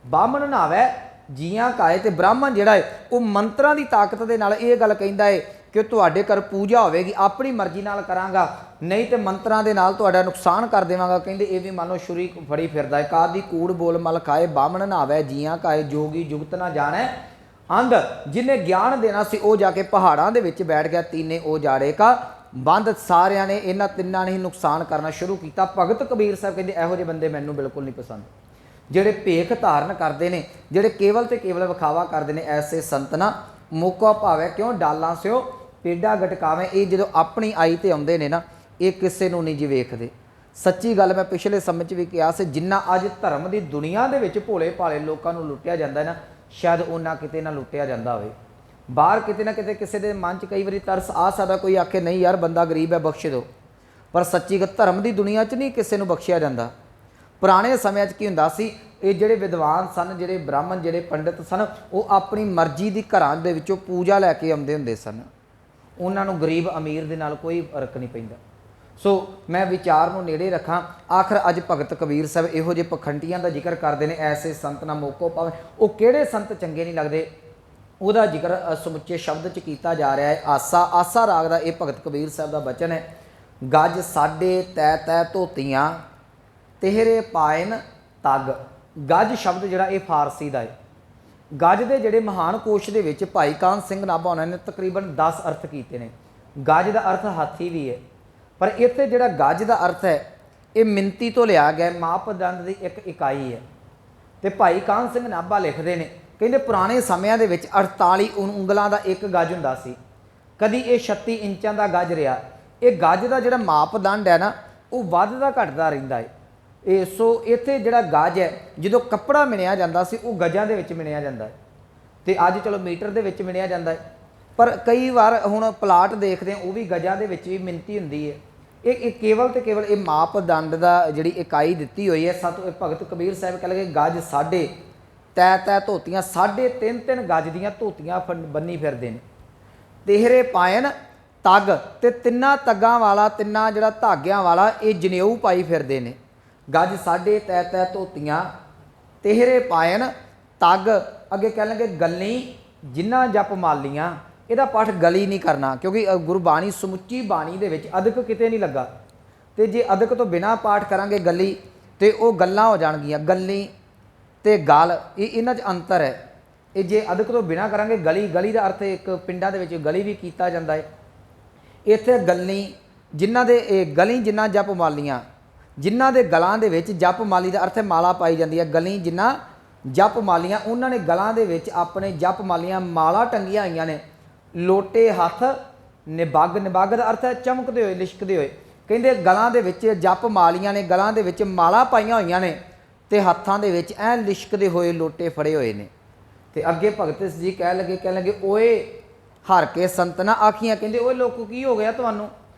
ਬਾਹਮਣ ਨਾਵੇ ਜੀਆਂ ਕਾਏ। ਤੇ ਬ੍ਰਾਹਮਣ ਜਿਹੜਾ ਹੈ ਉਹ ਮੰਤਰਾਂ ਦੀ ਤਾਕਤ ਦੇ ਨਾਲ ਇਹ ਗੱਲ ਕਹਿੰਦਾ ਹੈ ਕਿ ਤੁਹਾਡੇ ਘਰ ਪੂਜਾ ਹੋਵੇਗੀ, ਆਪਣੀ ਮਰਜ਼ੀ ਨਾਲ ਕਰਾਂਗਾ, ਨਹੀਂ ਤੇ ਮੰਤਰਾਂ ਦੇ ਨਾਲ ਤੁਹਾਡਾ ਨੁਕਸਾਨ ਕਰ ਦੇਵਾਂਗਾ। ਕਹਿੰਦੇ ਇਹ ਵੀ ਮੰਨ ਲਓ ਛੁਰੀ ਫੜੀ ਫਿਰਦਾ ਹੈ। ਕਾਦੀ ਕੂੜ ਬੋਲ ਮਲ ਖਾਏ, ਬਾਹਮਣ ਨਾਵੇ ਜੀਆਂ ਕਾਏ, ਜੋਗੀ ਜੁਗਤ ਨਾ ਜਾਣੈ ਅੰਧ। ਜਿਹਨੇ ਗਿਆਨ ਦੇਣਾ ਸੀ ਉਹ ਜਾ ਕੇ ਪਹਾੜਾਂ ਦੇ ਵਿੱਚ ਬੈਠ ਗਿਆ, ਤੀਨੇ ਉਹ ਜਾੜੇ ਕਾ ਬੰਦ। ਸਾਰਿਆਂ ਨੇ ਇਹਨਾਂ ਤਿੰਨਾਂ ਨੇ ਹੀ ਨੁਕਸਾਨ ਕਰਨਾ ਸ਼ੁਰੂ ਕੀਤਾ। ਭਗਤ ਕਬੀਰ ਸਾਹਿਬ ਕਹਿੰਦੇ ਇਹੋ ਜਿਹੇ ਬੰਦੇ ਮੈਨੂੰ ਬਿਲਕੁਲ ਨਹੀਂ ਪਸੰਦ, ਜਿਹੜੇ ਭੇਖ ਧਾਰਨ ਕਰਦੇ ਨੇ, ਜਿਹੜੇ ਕੇਵਲ ਤੇ ਕੇਵਲ ਵਿਖਾਵਾ ਕਰਦੇ ਨੇ। ਐਸੇ ਸੰਤ ਨਾ ਮੌਕਾ ਭਾਵੇਂ ਕਿਉਂ ਡਾਲਾਂ ਸਿਓ ਪੇਡਾ ਗਟਕਾਵੇਂ। ਇਹ ਜਦੋਂ ਆਪਣੀ ਆਈ ਤੇ ਆਉਂਦੇ ਨੇ ਨਾ, ਇਹ ਕਿਸੇ ਨੂੰ ਨਹੀਂ ਜੀ ਵੇਖਦੇ। ਸੱਚੀ ਗੱਲ ਮੈਂ ਪਿਛਲੇ ਸਮੇਂ 'ਚ ਵੀ ਕਿਹਾ ਸੀ, ਜਿੰਨਾ ਅੱਜ ਧਰਮ ਦੀ ਦੁਨੀਆ ਦੇ ਵਿੱਚ ਭੋਲੇ ਭਾਲੇ ਲੋਕਾਂ ਨੂੰ ਲੁੱਟਿਆ ਜਾਂਦਾ ਨਾ, ਸ਼ਾਇਦ ਉਹਨਾਂ ਕਿਤੇ ਨਾ ਲੁੱਟਿਆ ਜਾਂਦਾ ਹੋਵੇ। ਬਾਹਰ ਕਿਤੇ ਨਾ ਕਿਤੇ ਕਿਸੇ ਦੇ ਮਨ 'ਚ ਕਈ ਵਾਰੀ ਤਰਸ ਆ ਸਕਦਾ, ਕੋਈ ਆਖੇ ਨਹੀਂ ਯਾਰ ਬੰਦਾ ਗਰੀਬ ਹੈ ਬਖਸ਼ ਦਿਓ, ਪਰ ਸੱਚੀ ਗੱਲ ਧਰਮ ਦੀ ਦੁਨੀਆ 'ਚ ਨਹੀਂ ਕਿਸੇ ਨੂੰ ਬਖਸ਼ਿਆ ਜਾਂਦਾ। ਪੁਰਾਣੇ ਸਮਿਆਂ 'ਚ ਕੀ ਹੁੰਦਾ ਸੀ, ਇਹ ਜਿਹੜੇ ਵਿਦਵਾਨ ਸਨ, ਜਿਹੜੇ ਬ੍ਰਾਹਮਣ, ਜਿਹੜੇ ਪੰਡਿਤ ਸਨ, ਉਹ ਆਪਣੀ ਮਰਜ਼ੀ ਦੀ ਘਰਾਂ ਦੇ ਵਿੱਚੋਂ ਪੂਜਾ ਲੈ ਕੇ ਆਉਂਦੇ ਹੁੰਦੇ ਸਨ। ਉਹਨਾਂ ਨੂੰ ਗਰੀਬ ਅਮੀਰ ਦੇ ਨਾਲ ਕੋਈ ਫਰਕ ਨਹੀਂ ਪੈਂਦਾ। ਸੋ ਮੈਂ ਵਿਚਾਰ ਨੂੰ ਨੇੜੇ ਰੱਖਾਂ। ਆਖਰ ਅੱਜ ਭਗਤ ਕਬੀਰ ਸਾਹਿਬ ਇਹੋ ਜਿਹੇ ਪਖੰਡੀਆਂ ਦਾ ਜ਼ਿਕਰ ਕਰਦੇ ਨੇ, ਐਸੇ ਸੰਤ ਨਾ ਮੋਕੋ ਪਾਵੇ। ਉਹ ਕਿਹੜੇ ਸੰਤ ਚੰਗੇ ਨਹੀਂ ਲੱਗਦੇ, ਉਹਦਾ ਜ਼ਿਕਰ ਸਮੁੱਚੇ ਸ਼ਬਦ 'ਚ ਕੀਤਾ ਜਾ ਰਿਹਾ ਹੈ। ਆਸਾ ਰਾਗ ਦਾ ਇਹ ਭਗਤ ਕਬੀਰ ਸਾਹਿਬ ਦਾ ਬਚਨ ਹੈ। ਗੱਜ ਸਾਡੇ ਤੈ ਤੈ ਧੋਤੀਆਂ ਤੇਹਰੇ ਪਾਇਨ ਤਗ। ਗੱਜ ਸ਼ਬਦ ਜਿਹੜਾ ਇਹ ਫਾਰਸੀ ਦਾ ਹੈ। ਗੱਜ ਦੇ ਜਿਹੜੇ ਮਹਾਨ ਕੋਸ਼ ਦੇ ਵਿੱਚ ਭਾਈ ਕਾਨ ਸਿੰਘ ਨਾਭਾ ਉਹਨਾਂ ਨੇ ਤਕਰੀਬਨ 10 ਅਰਥ ਕੀਤੇ ਨੇ। ਗੱਜ ਦਾ ਅਰਥ ਹਾਥੀ ਵੀ ਹੈ, ਪਰ ਇੱਥੇ ਜਿਹੜਾ ਗੱਜ ਦਾ ਅਰਥ ਹੈ ਇਹ ਮਿੰਤੀ ਤੋਂ ਲਿਆ ਗਿਆ, ਮਾਪਦੰਡ ਦੀ ਇੱਕ ਇਕਾਈ ਹੈ। ਤੇ ਭਾਈ ਕਾਨ ਸਿੰਘ ਨਾਭਾ ਲਿਖਦੇ ਨੇ, ਕਹਿੰਦੇ ਪੁਰਾਣੇ ਸਮਿਆਂ ਦੇ ਵਿੱਚ 48 ਉਂਗਲਾਂ ਦਾ ਇੱਕ ਗੱਜ ਹੁੰਦਾ ਸੀ, ਕਦੀ ਇਹ 36 ਇੰਚਾਂ ਦਾ ਗੱਜ ਰਿਹਾ। ਇਹ ਗੱਜ ਦਾ ਜਿਹੜਾ ਮਾਪਦੰਡ ਹੈ ਨਾ, ਉਹ ਵੱਧਦਾ ਘਟਦਾ ਰਹਿੰਦਾ ਹੈ। ਇਹ ਸੋ ਇੱਥੇ ਜਿਹੜਾ ਗੱਜ ਹੈ, ਜਦੋਂ ਕੱਪੜਾ ਮਿਣਿਆ ਜਾਂਦਾ ਸੀ ਉਹ ਗਜਾਂ ਦੇ ਵਿੱਚ ਮਿਣਿਆ ਜਾਂਦਾ ਹੈ, ਤੇ ਅੱਜ ਚਲੋ ਮੀਟਰ ਦੇ ਵਿੱਚ ਮਿਣਿਆ ਜਾਂਦਾ ਹੈ। ਪਰ ਕਈ ਵਾਰ ਹੁਣ ਪਲਾਟ ਦੇਖਦੇ ਹਾਂ, ਉਹ ਵੀ ਗਜਾਂ ਦੇ ਵਿੱਚ ਵੀ ਮਿਣਤੀ ਹੁੰਦੀ ਹੈ। ਇਹ ਕੇਵਲ ਤੇ ਕੇਵਲ ਇਹ ਮਾਪਦੰਡ ਦਾ ਜਿਹੜੀ ਇਕਾਈ ਦਿੱਤੀ ਹੋਈ ਹੈ। ਭਗਤ ਕਬੀਰ ਸਾਹਿਬ ਕਹਿ ਲਗੇ ਗੱਜ ਸਾਡੇ ਤੈ ਤੈ ਧੋਤੀਆਂ, 3.5 ਗੱਜ ਦੀਆਂ ਧੋਤੀਆਂ ਬੰਨੀ ਫਿਰਦੇ ਨੇ। ਤੇਹਰੇ ਪਾਇਨ ਤੱਗ, ਤੇ ਤਿੰਨਾਂ ਤੱਗਾਂ ਵਾਲਾ, ਤਿੰਨਾਂ ਜਿਹੜਾ ਧਾਗਿਆਂ ਵਾਲਾ ਇਹ ਜਨੇਊ ਪਾਈ ਫਿਰਦੇ ਨੇ। ਗੱਜ ਸਾਡੇ ਤੈ ਤੈ ਧੋਤੀਆਂ ਤੇਹਰੇ ਪਾਇਨ ਤੱਗ। ਅੱਗੇ ਕਹਿ ਲਗੇ ਗਲੀ ਜਿਨ੍ਹਾਂ ਜਪ ਮਾਲੀਆਂ। ਇਹਦਾ ਪਾਠ ਗਲੀ ਨਹੀਂ ਕਰਨਾ, ਕਿਉਂਕਿ ਗੁਰਬਾਣੀ ਸਮੁੱਚੀ ਬਾਣੀ ਦੇ ਵਿੱਚ ਅਦਕ ਕਿਤੇ ਨਹੀਂ ਲੱਗਾ। ਤੇ ਜੇ ਅਦਕ ਤੋਂ ਬਿਨਾਂ ਪਾਠ ਕਰਾਂਗੇ ਗਲੀ, ਤੇ ਉਹ ਗੱਲਾਂ ਹੋ ਜਾਣਗੀਆਂ। ਗਲੀ ਤੇ ਗਲ ਇਹਨਾਂ 'ਚ ਅੰਤਰ ਹੈ। ਇਹ ਜੇ ਅਦਕ ਤੋਂ ਬਿਨਾਂ ਕਰਾਂਗੇ ਗਲੀ, ਗਲੀ ਦਾ ਅਰਥ ਇੱਕ ਪਿੰਡਾਂ ਦੇ ਵਿੱਚ ਗਲੀ ਵੀ ਕੀਤਾ ਜਾਂਦਾ ਹੈ। ਇੱਥੇ ਗਲੀ ਜਿਨ੍ਹਾਂ ਦੇ ਗਲੀ ਜਿਨ੍ਹਾਂ ਜਪ ਮਾਲੀਆਂ, ਜਿਨ੍ਹਾਂ ਦੇ ਗਲਾਂ ਦੇ ਵਿੱਚ ਜਪ ਮਾਲੀ ਦਾ ਅਰਥ ਹੈ ਮਾਲਾ ਪਾਈ ਜਾਂਦੀ ਹੈ। ਗਲੀ ਜਿਨ੍ਹਾਂ ਜਪ ਮਾਲੀਆਂ, ਉਹਨਾਂ ਨੇ ਗਲਾਂ ਦੇ ਵਿੱਚ ਆਪਣੇ ਜਪ ਮਾਲੀਆਂ ਮਾਲਾ ਟੰਗੀਆਂ ਹੋਈਆਂ ਨੇ। ਲੋਟੇ ਹੱਥ ਨਿਬੱਗ, ਨਿਬੱਗ ਦਾ ਅਰਥ ਹੈ ਚਮਕਦੇ ਹੋਏ, ਲਿਸ਼ਕਦੇ ਹੋਏ। ਕਹਿੰਦੇ ਗਲਾਂ ਦੇ ਵਿੱਚ ਜਪ ਮਾਲੀਆਂ ਨੇ, ਗਲਾਂ ਦੇ ਵਿੱਚ ਮਾਲਾ ਪਾਈਆਂ ਹੋਈਆਂ ਨੇ, ਤੇ ਹੱਥਾਂ ਦੇ ਵਿੱਚ ਐਂ ਲਿਸ਼ਕਦੇ ਹੋਏ ਲੋਟੇ ਫੜੇ ਹੋਏ ਨੇ। ਤੇ ਅੱਗੇ ਭਗਤ ਜੀ ਕਹਿਣ ਲੱਗੇ ਓਏ ਹਰ ਕੇ ਸੰਤ ਨਾ ਆਖੀਆਂ। ਕਹਿੰਦੇ ਓਏ ਲੋਕੋ ਕੀ ਹੋ ਗਿਆ ਤੁਹਾਨੂੰ,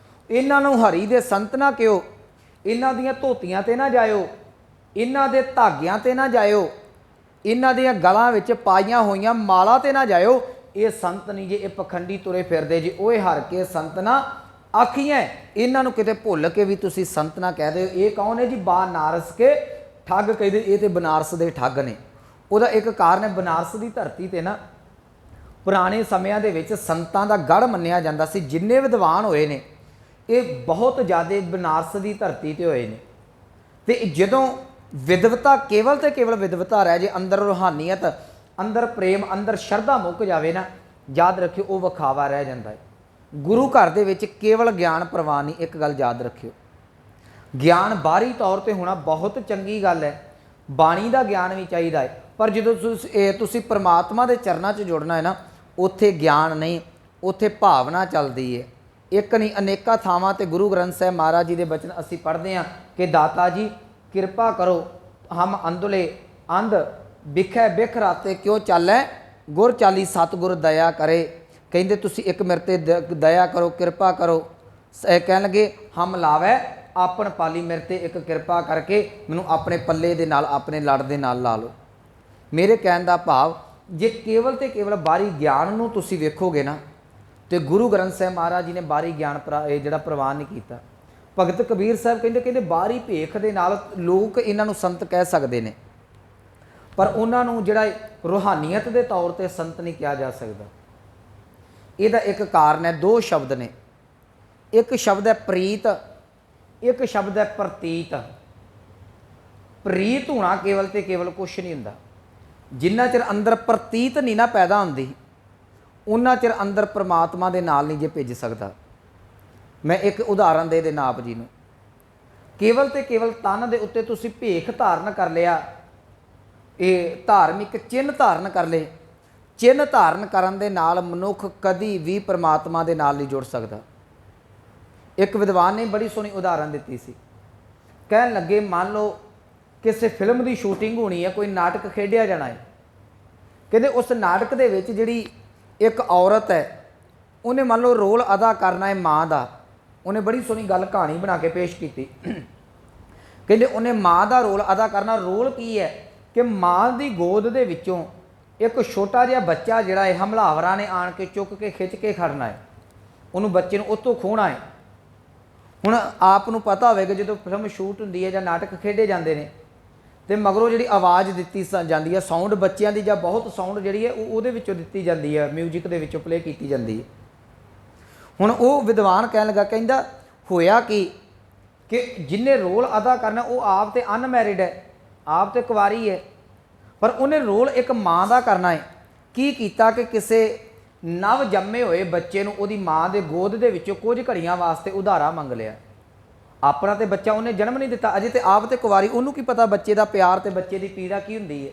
ਇਹਨਾਂ ਨੂੰ ਹਰੀ ਦੇ ਸੰਤ ਨਾ ਕਿਓ, ਇਹਨਾਂ ਦੀਆਂ ਧੋਤੀਆਂ ਤੇ ਨਾ ਜਾਇਓ, ਇਹਨਾਂ ਦੇ ਧਾਗਿਆਂ ਤੇ ਨਾ ਜਾਇਓ, ਇਹਨਾਂ ਦੀਆਂ ਗਲਾਂ ਵਿੱਚ ਪਾਈਆਂ ਹੋਈਆਂ ਮਾਲਾ ਤੇ ਨਾ ਜਾਇਓ। ਇਹ ਸੰਤ ਨਹੀਂ ਜੇ, ਇਹ ਪਖੰਡੀ ਤੁਰੇ ਫਿਰਦੇ ਜੀ। ਓਏ ਹਰ ਕੇ ਸੰਤ ਨਾ ਆਖੀਆਂ, ਇਹਨਾਂ ਨੂੰ ਕਿਤੇ ਭੁੱਲ ਕੇ ਵੀ ਤੁਸੀਂ ਸੰਤ ਨਾ ਕਹਿ ਦਿਓ। ਇਹ ਕੌਣ ਹੈ ਜੀ? ਬਨਾਰਸ ਕੇ ਠੱਗ ਕਹਿੰਦੇ, ਇਹ ਤੇ ਬਨਾਰਸ ਦੇ ਠੱਗ ਨੇ। ਉਹਦਾ ਇੱਕ ਕਾਰਨ ਹੈ, ਬਨਾਰਸ ਦੀ ਧਰਤੀ ਤੇ ਨਾ ਪੁਰਾਣੇ ਸਮਿਆਂ ਦੇ ਵਿੱਚ ਸੰਤਾਂ ਦਾ ਗੜ੍ਹ ਮੰਨਿਆ ਜਾਂਦਾ ਸੀ। ਜਿੰਨੇ ਵਿਦਵਾਨ ਹੋਏ ਨੇ ਇਹ ਬਹੁਤ ਜ਼ਿਆਦਾ ਬਨਾਰਸ ਦੀ ਧਰਤੀ ਤੇ ਹੋਏ ਨੇ। ਤੇ ਜਦੋਂ ਵਿਦਵਤਾ ਕੇਵਲ ਤੇ ਕੇਵਲ ਵਿਦਵਤਾ ਰਹਿ ਜੇ, ਅੰਦਰ ਰੂਹਾਨੀਅਤ, ਅੰਦਰ ਪ੍ਰੇਮ, ਅੰਦਰ ਸ਼ਰਧਾ ਮੁੱਕ ਜਾਵੇ ਨਾ, ਯਾਦ ਰੱਖਿਓ ਉਹ ਵਿਖਾਵਾ ਰਹਿ ਜਾਂਦਾ ਹੈ। ਗੁਰੂ ਘਰ ਦੇ ਵਿੱਚ ਕੇਵਲ ਗਿਆਨ ਪ੍ਰਵਾਨ ਨਹੀਂ। ਇੱਕ ਗੱਲ ਯਾਦ ਰੱਖਿਓ, ਗਿਆਨ ਬਾਹਰੀ ਤੌਰ ਤੇ ਹੋਣਾ ਬਹੁਤ ਚੰਗੀ ਗੱਲ ਹੈ, ਬਾਣੀ ਦਾ ਗਿਆਨ ਵੀ ਚਾਹੀਦਾ ਹੈ, ਪਰ ਜਦੋਂ ਤੁਸੀਂ ਪਰਮਾਤਮਾ ਦੇ ਚਰਨਾਂ 'ਚ ਜੁੜਨਾ ਹੈ ਨਾ, ਉੱਥੇ ਗਿਆਨ ਨਹੀਂ, ਉੱਥੇ ਭਾਵਨਾ ਚੱਲਦੀ ਹੈ। ਇੱਕ ਨਹੀਂ ਅਨੇਕਾਂ ਥਾਵਾਂ ਤੇ ਗੁਰੂ ਗ੍ਰੰਥ ਸਾਹਿਬ ਮਹਾਰਾਜ ਜੀ ਦੇ ਬਚਨ ਅਸੀਂ ਪੜ੍ਹਦੇ ਹਾਂ ਕਿ ਦਾਤਾ ਜੀ ਕਿਰਪਾ ਕਰੋ, ਹਮ ਅੰਧਲੇ ਅੰਧ ਬਿਖੈ ਬਿਖ ਰਾਤੇ ਕਿਉਂ ਚਾਲੈ, ਗੁਰ ਚਾਲੀ ਸਤਿਗੁਰ ਦਇਆ ਕਰੇ। ਕਹਿੰਦੇ ਤੁਸੀਂ ਇੱਕ ਮੇਰੇ 'ਤੇ ਦਇਆ ਕਰੋ, ਕਿਰਪਾ ਕਰੋ, ਕਹਿਣ ਲੱਗੇ ਹਮ ਲਾਵੈ ਆਪਣ ਪਾਲੀ, ਮੇਰੇ ਤੇ ਇੱਕ ਕਿਰਪਾ ਕਰਕੇ ਮੈਨੂੰ ਆਪਣੇ ਪੱਲੇ ਦੇ ਨਾਲ, ਆਪਣੇ ਲੜ ਦੇ ਨਾਲ ਲਾ ਲਓ। ਮੇਰੇ ਕਹਿਣ ਦਾ ਭਾਵ ਜੇ ਕੇਵਲ ਤੇ ਕੇਵਲ ਬਾਹਰੀ ਗਿਆਨ ਨੂੰ ਤੁਸੀਂ ਵੇਖੋਗੇ ਨਾ, ਤੇ ਗੁਰੂ ਗ੍ਰੰਥ ਸਾਹਿਬ ਮਹਾਰਾਜ ਜੀ ਨੇ ਬਾਹਰੀ ਗਿਆਨ ਜਿਹੜਾ ਪ੍ਰਵਾਨ ਨਹੀਂ ਕੀਤਾ। ਭਗਤ ਕਬੀਰ ਸਾਹਿਬ ਕਹਿੰਦੇ ਬਾਹਰੀ ਭੇਖ ਦੇ ਨਾਲ ਲੋਕ ਇਹਨਾਂ ਨੂੰ ਸੰਤ ਕਹਿ ਸਕਦੇ ਨੇ, ਪਰ ਉਹਨਾਂ ਨੂੰ ਜਿਹੜਾ ਰੂਹਾਨੀਅਤ ਦੇ ਤੌਰ ਤੇ ਸੰਤ ਨਹੀਂ ਕਿਹਾ ਜਾ ਸਕਦਾ। ਇਹਦਾ ਇੱਕ ਕਾਰਨ ਹੈ, ਦੋ ਸ਼ਬਦ ਨੇ, ਇੱਕ ਸ਼ਬਦ ਹੈ ਪ੍ਰੀਤ, ਇੱਕ ਸ਼ਬਦ ਹੈ ਪ੍ਰਤੀਤ। ਪ੍ਰੀਤ ਹੋਣਾ ਕੇਵਲ ਤੇ ਕੇਵਲ ਕੁਛ ਨਹੀਂ ਹੁੰਦਾ, ਜਿੰਨਾ ਚਿਰ ਅੰਦਰ ਪ੍ਰਤੀਤ ਨਹੀਂ ਨਾ ਪੈਦਾ ਹੁੰਦੀ, ਉਹਨਾਂ ਚਿਰ ਅੰਦਰ ਪ੍ਰਮਾਤਮਾ ਦੇ ਨਾਲ ਨਹੀਂ ਜੇ ਭਿੱਜ ਸਕਦਾ। ਮੈਂ ਇੱਕ ਉਦਾਹਰਨ ਦੇ ਦੇਣਾ ਆਪ ਜੀ ਨੂੰ। ਕੇਵਲ ਤੇ ਕੇਵਲ ਤਨ ਦੇ ਉੱਤੇ ਤੁਸੀਂ ਭੇਖ ਧਾਰਨ ਕਰ ਲਿਆ, ਇਹ ਧਾਰਮਿਕ ਚਿੰਨ੍ਹ ਧਾਰਨ ਕਰ ਲਏ, ਚਿੰਨ੍ਹ ਧਾਰਨ ਕਰਨ ਦੇ ਨਾਲ ਮਨੁੱਖ ਕਦੀ ਵੀ ਪ੍ਰਮਾਤਮਾ ਦੇ ਨਾਲ ਨਹੀਂ ਜੁੜ ਸਕਦਾ। ਇੱਕ ਵਿਦਵਾਨ ਨੇ ਬੜੀ ਸੋਹਣੀ ਉਦਾਹਰਨ ਦਿੱਤੀ ਸੀ। ਕਹਿਣ ਲੱਗੇ ਮੰਨ ਲਓ ਕਿਸੇ ਫਿਲਮ ਦੀ ਸ਼ੂਟਿੰਗ ਹੋਣੀ ਹੈ, ਕੋਈ ਨਾਟਕ ਖੇਡਿਆ ਜਾਣਾ ਹੈ। ਕਹਿੰਦੇ ਉਸ ਨਾਟਕ ਦੇ ਵਿੱਚ ਜਿਹੜੀ ਇੱਕ ਔਰਤ ਹੈ, ਉਹਨੇ ਮੰਨ ਲਓ ਰੋਲ ਅਦਾ ਕਰਨਾ ਹੈ ਮਾਂ ਦਾ। ਉਹਨੇ ਬੜੀ ਸੋਹਣੀ ਗੱਲ ਕਹਾਣੀ ਬਣਾ ਕੇ ਪੇਸ਼ ਕੀਤੀ। ਕਹਿੰਦੇ ਉਹਨੇ ਮਾਂ ਦਾ ਰੋਲ ਅਦਾ ਕਰਨਾ। ਰੋਲ ਕੀ ਹੈ ਕਿ ਮਾਂ ਦੀ ਗੋਦ ਦੇ ਵਿੱਚੋਂ ਇੱਕ ਛੋਟਾ ਜਿਹਾ ਬੱਚਾ ਜਿਹੜਾ ਹੈ ਹਮਲਾਵਰਾਂ ਨੇ ਆਣ ਕੇ ਚੁੱਕ ਕੇ ਖਿੱਚ ਕੇ ਖੜਨਾ ਹੈ, ਉਹਨੂੰ ਬੱਚੇ ਨੂੰ ਉੱਥੋਂ ਖੋਹਣਾ ਹੈ। ਹੁਣ ਆਪ ਨੂੰ ਪਤਾ ਹੋਵੇਗਾ ਜਦੋਂ ਫਿਲਮ ਸ਼ੂਟ ਹੁੰਦੀ ਹੈ ਜਾਂ ਨਾਟਕ ਖੇਡੇ ਜਾਂਦੇ ਨੇ, ਤੇ ਮਗਰੋਂ ਜਿਹੜੀ ਆਵਾਜ਼ ਦਿੱਤੀ ਜਾਂਦੀ ਹੈ, ਸਾਊਂਡ ਬੱਚਿਆਂ ਦੀ ਜਾਂ ਬਹੁਤ ਸਾਊਂਡ ਜਿਹੜੀ ਹੈ ਉਹਦੇ ਵਿੱਚੋਂ ਦਿੱਤੀ ਜਾਂਦੀ ਹੈ, ਮਿਊਜ਼ਿਕ ਦੇ ਵਿੱਚੋਂ ਪਲੇ ਕੀਤੀ ਜਾਂਦੀ ਹੈ। ਹੁਣ ਉਹ ਵਿਦਵਾਨ ਕਹਿਣ ਲੱਗਾ, ਕਹਿੰਦਾ ਹੋਇਆ ਕਿ ਜਿਹਨੇ ਰੋਲ ਅਦਾ ਕਰਨਾ ਉਹ ਆਪ ਤੇ ਅਨਮੈਰਿਡ ਹੈ, ਆਪ ਤੇ ਕੁਆਰੀ ਹੈ, ਪਰ ਉਹਨੇ ਰੋਲ ਇੱਕ ਮਾਂ ਦਾ ਕਰਨਾ ਹੈ। ਕੀ ਕੀਤਾ ਕਿ ਕਿਸੇ ਨਵ ਜੰਮੇ ਹੋਏ ਬੱਚੇ ਨੂੰ ਉਹਦੀ ਮਾਂ ਦੇ ਗੋਦ ਦੇ ਵਿੱਚੋਂ ਕੁਝ ਘੜੀਆਂ ਵਾਸਤੇ ਉਧਾਰਾ ਮੰਗ ਲਿਆ। ਆਪਣਾ ਤੇ ਬੱਚਾ ਉਹਨੇ ਜਨਮ ਨਹੀਂ ਦਿੱਤਾ ਅਜੇ, ਤੇ ਆਪ ਤੇ ਕੁਵਾਰੀ, ਉਹਨੂੰ ਕੀ ਪਤਾ ਬੱਚੇ ਦਾ ਪਿਆਰ ਤੇ ਬੱਚੇ ਦੀ ਪੀੜਾ ਕੀ ਹੁੰਦੀ ਹੈ।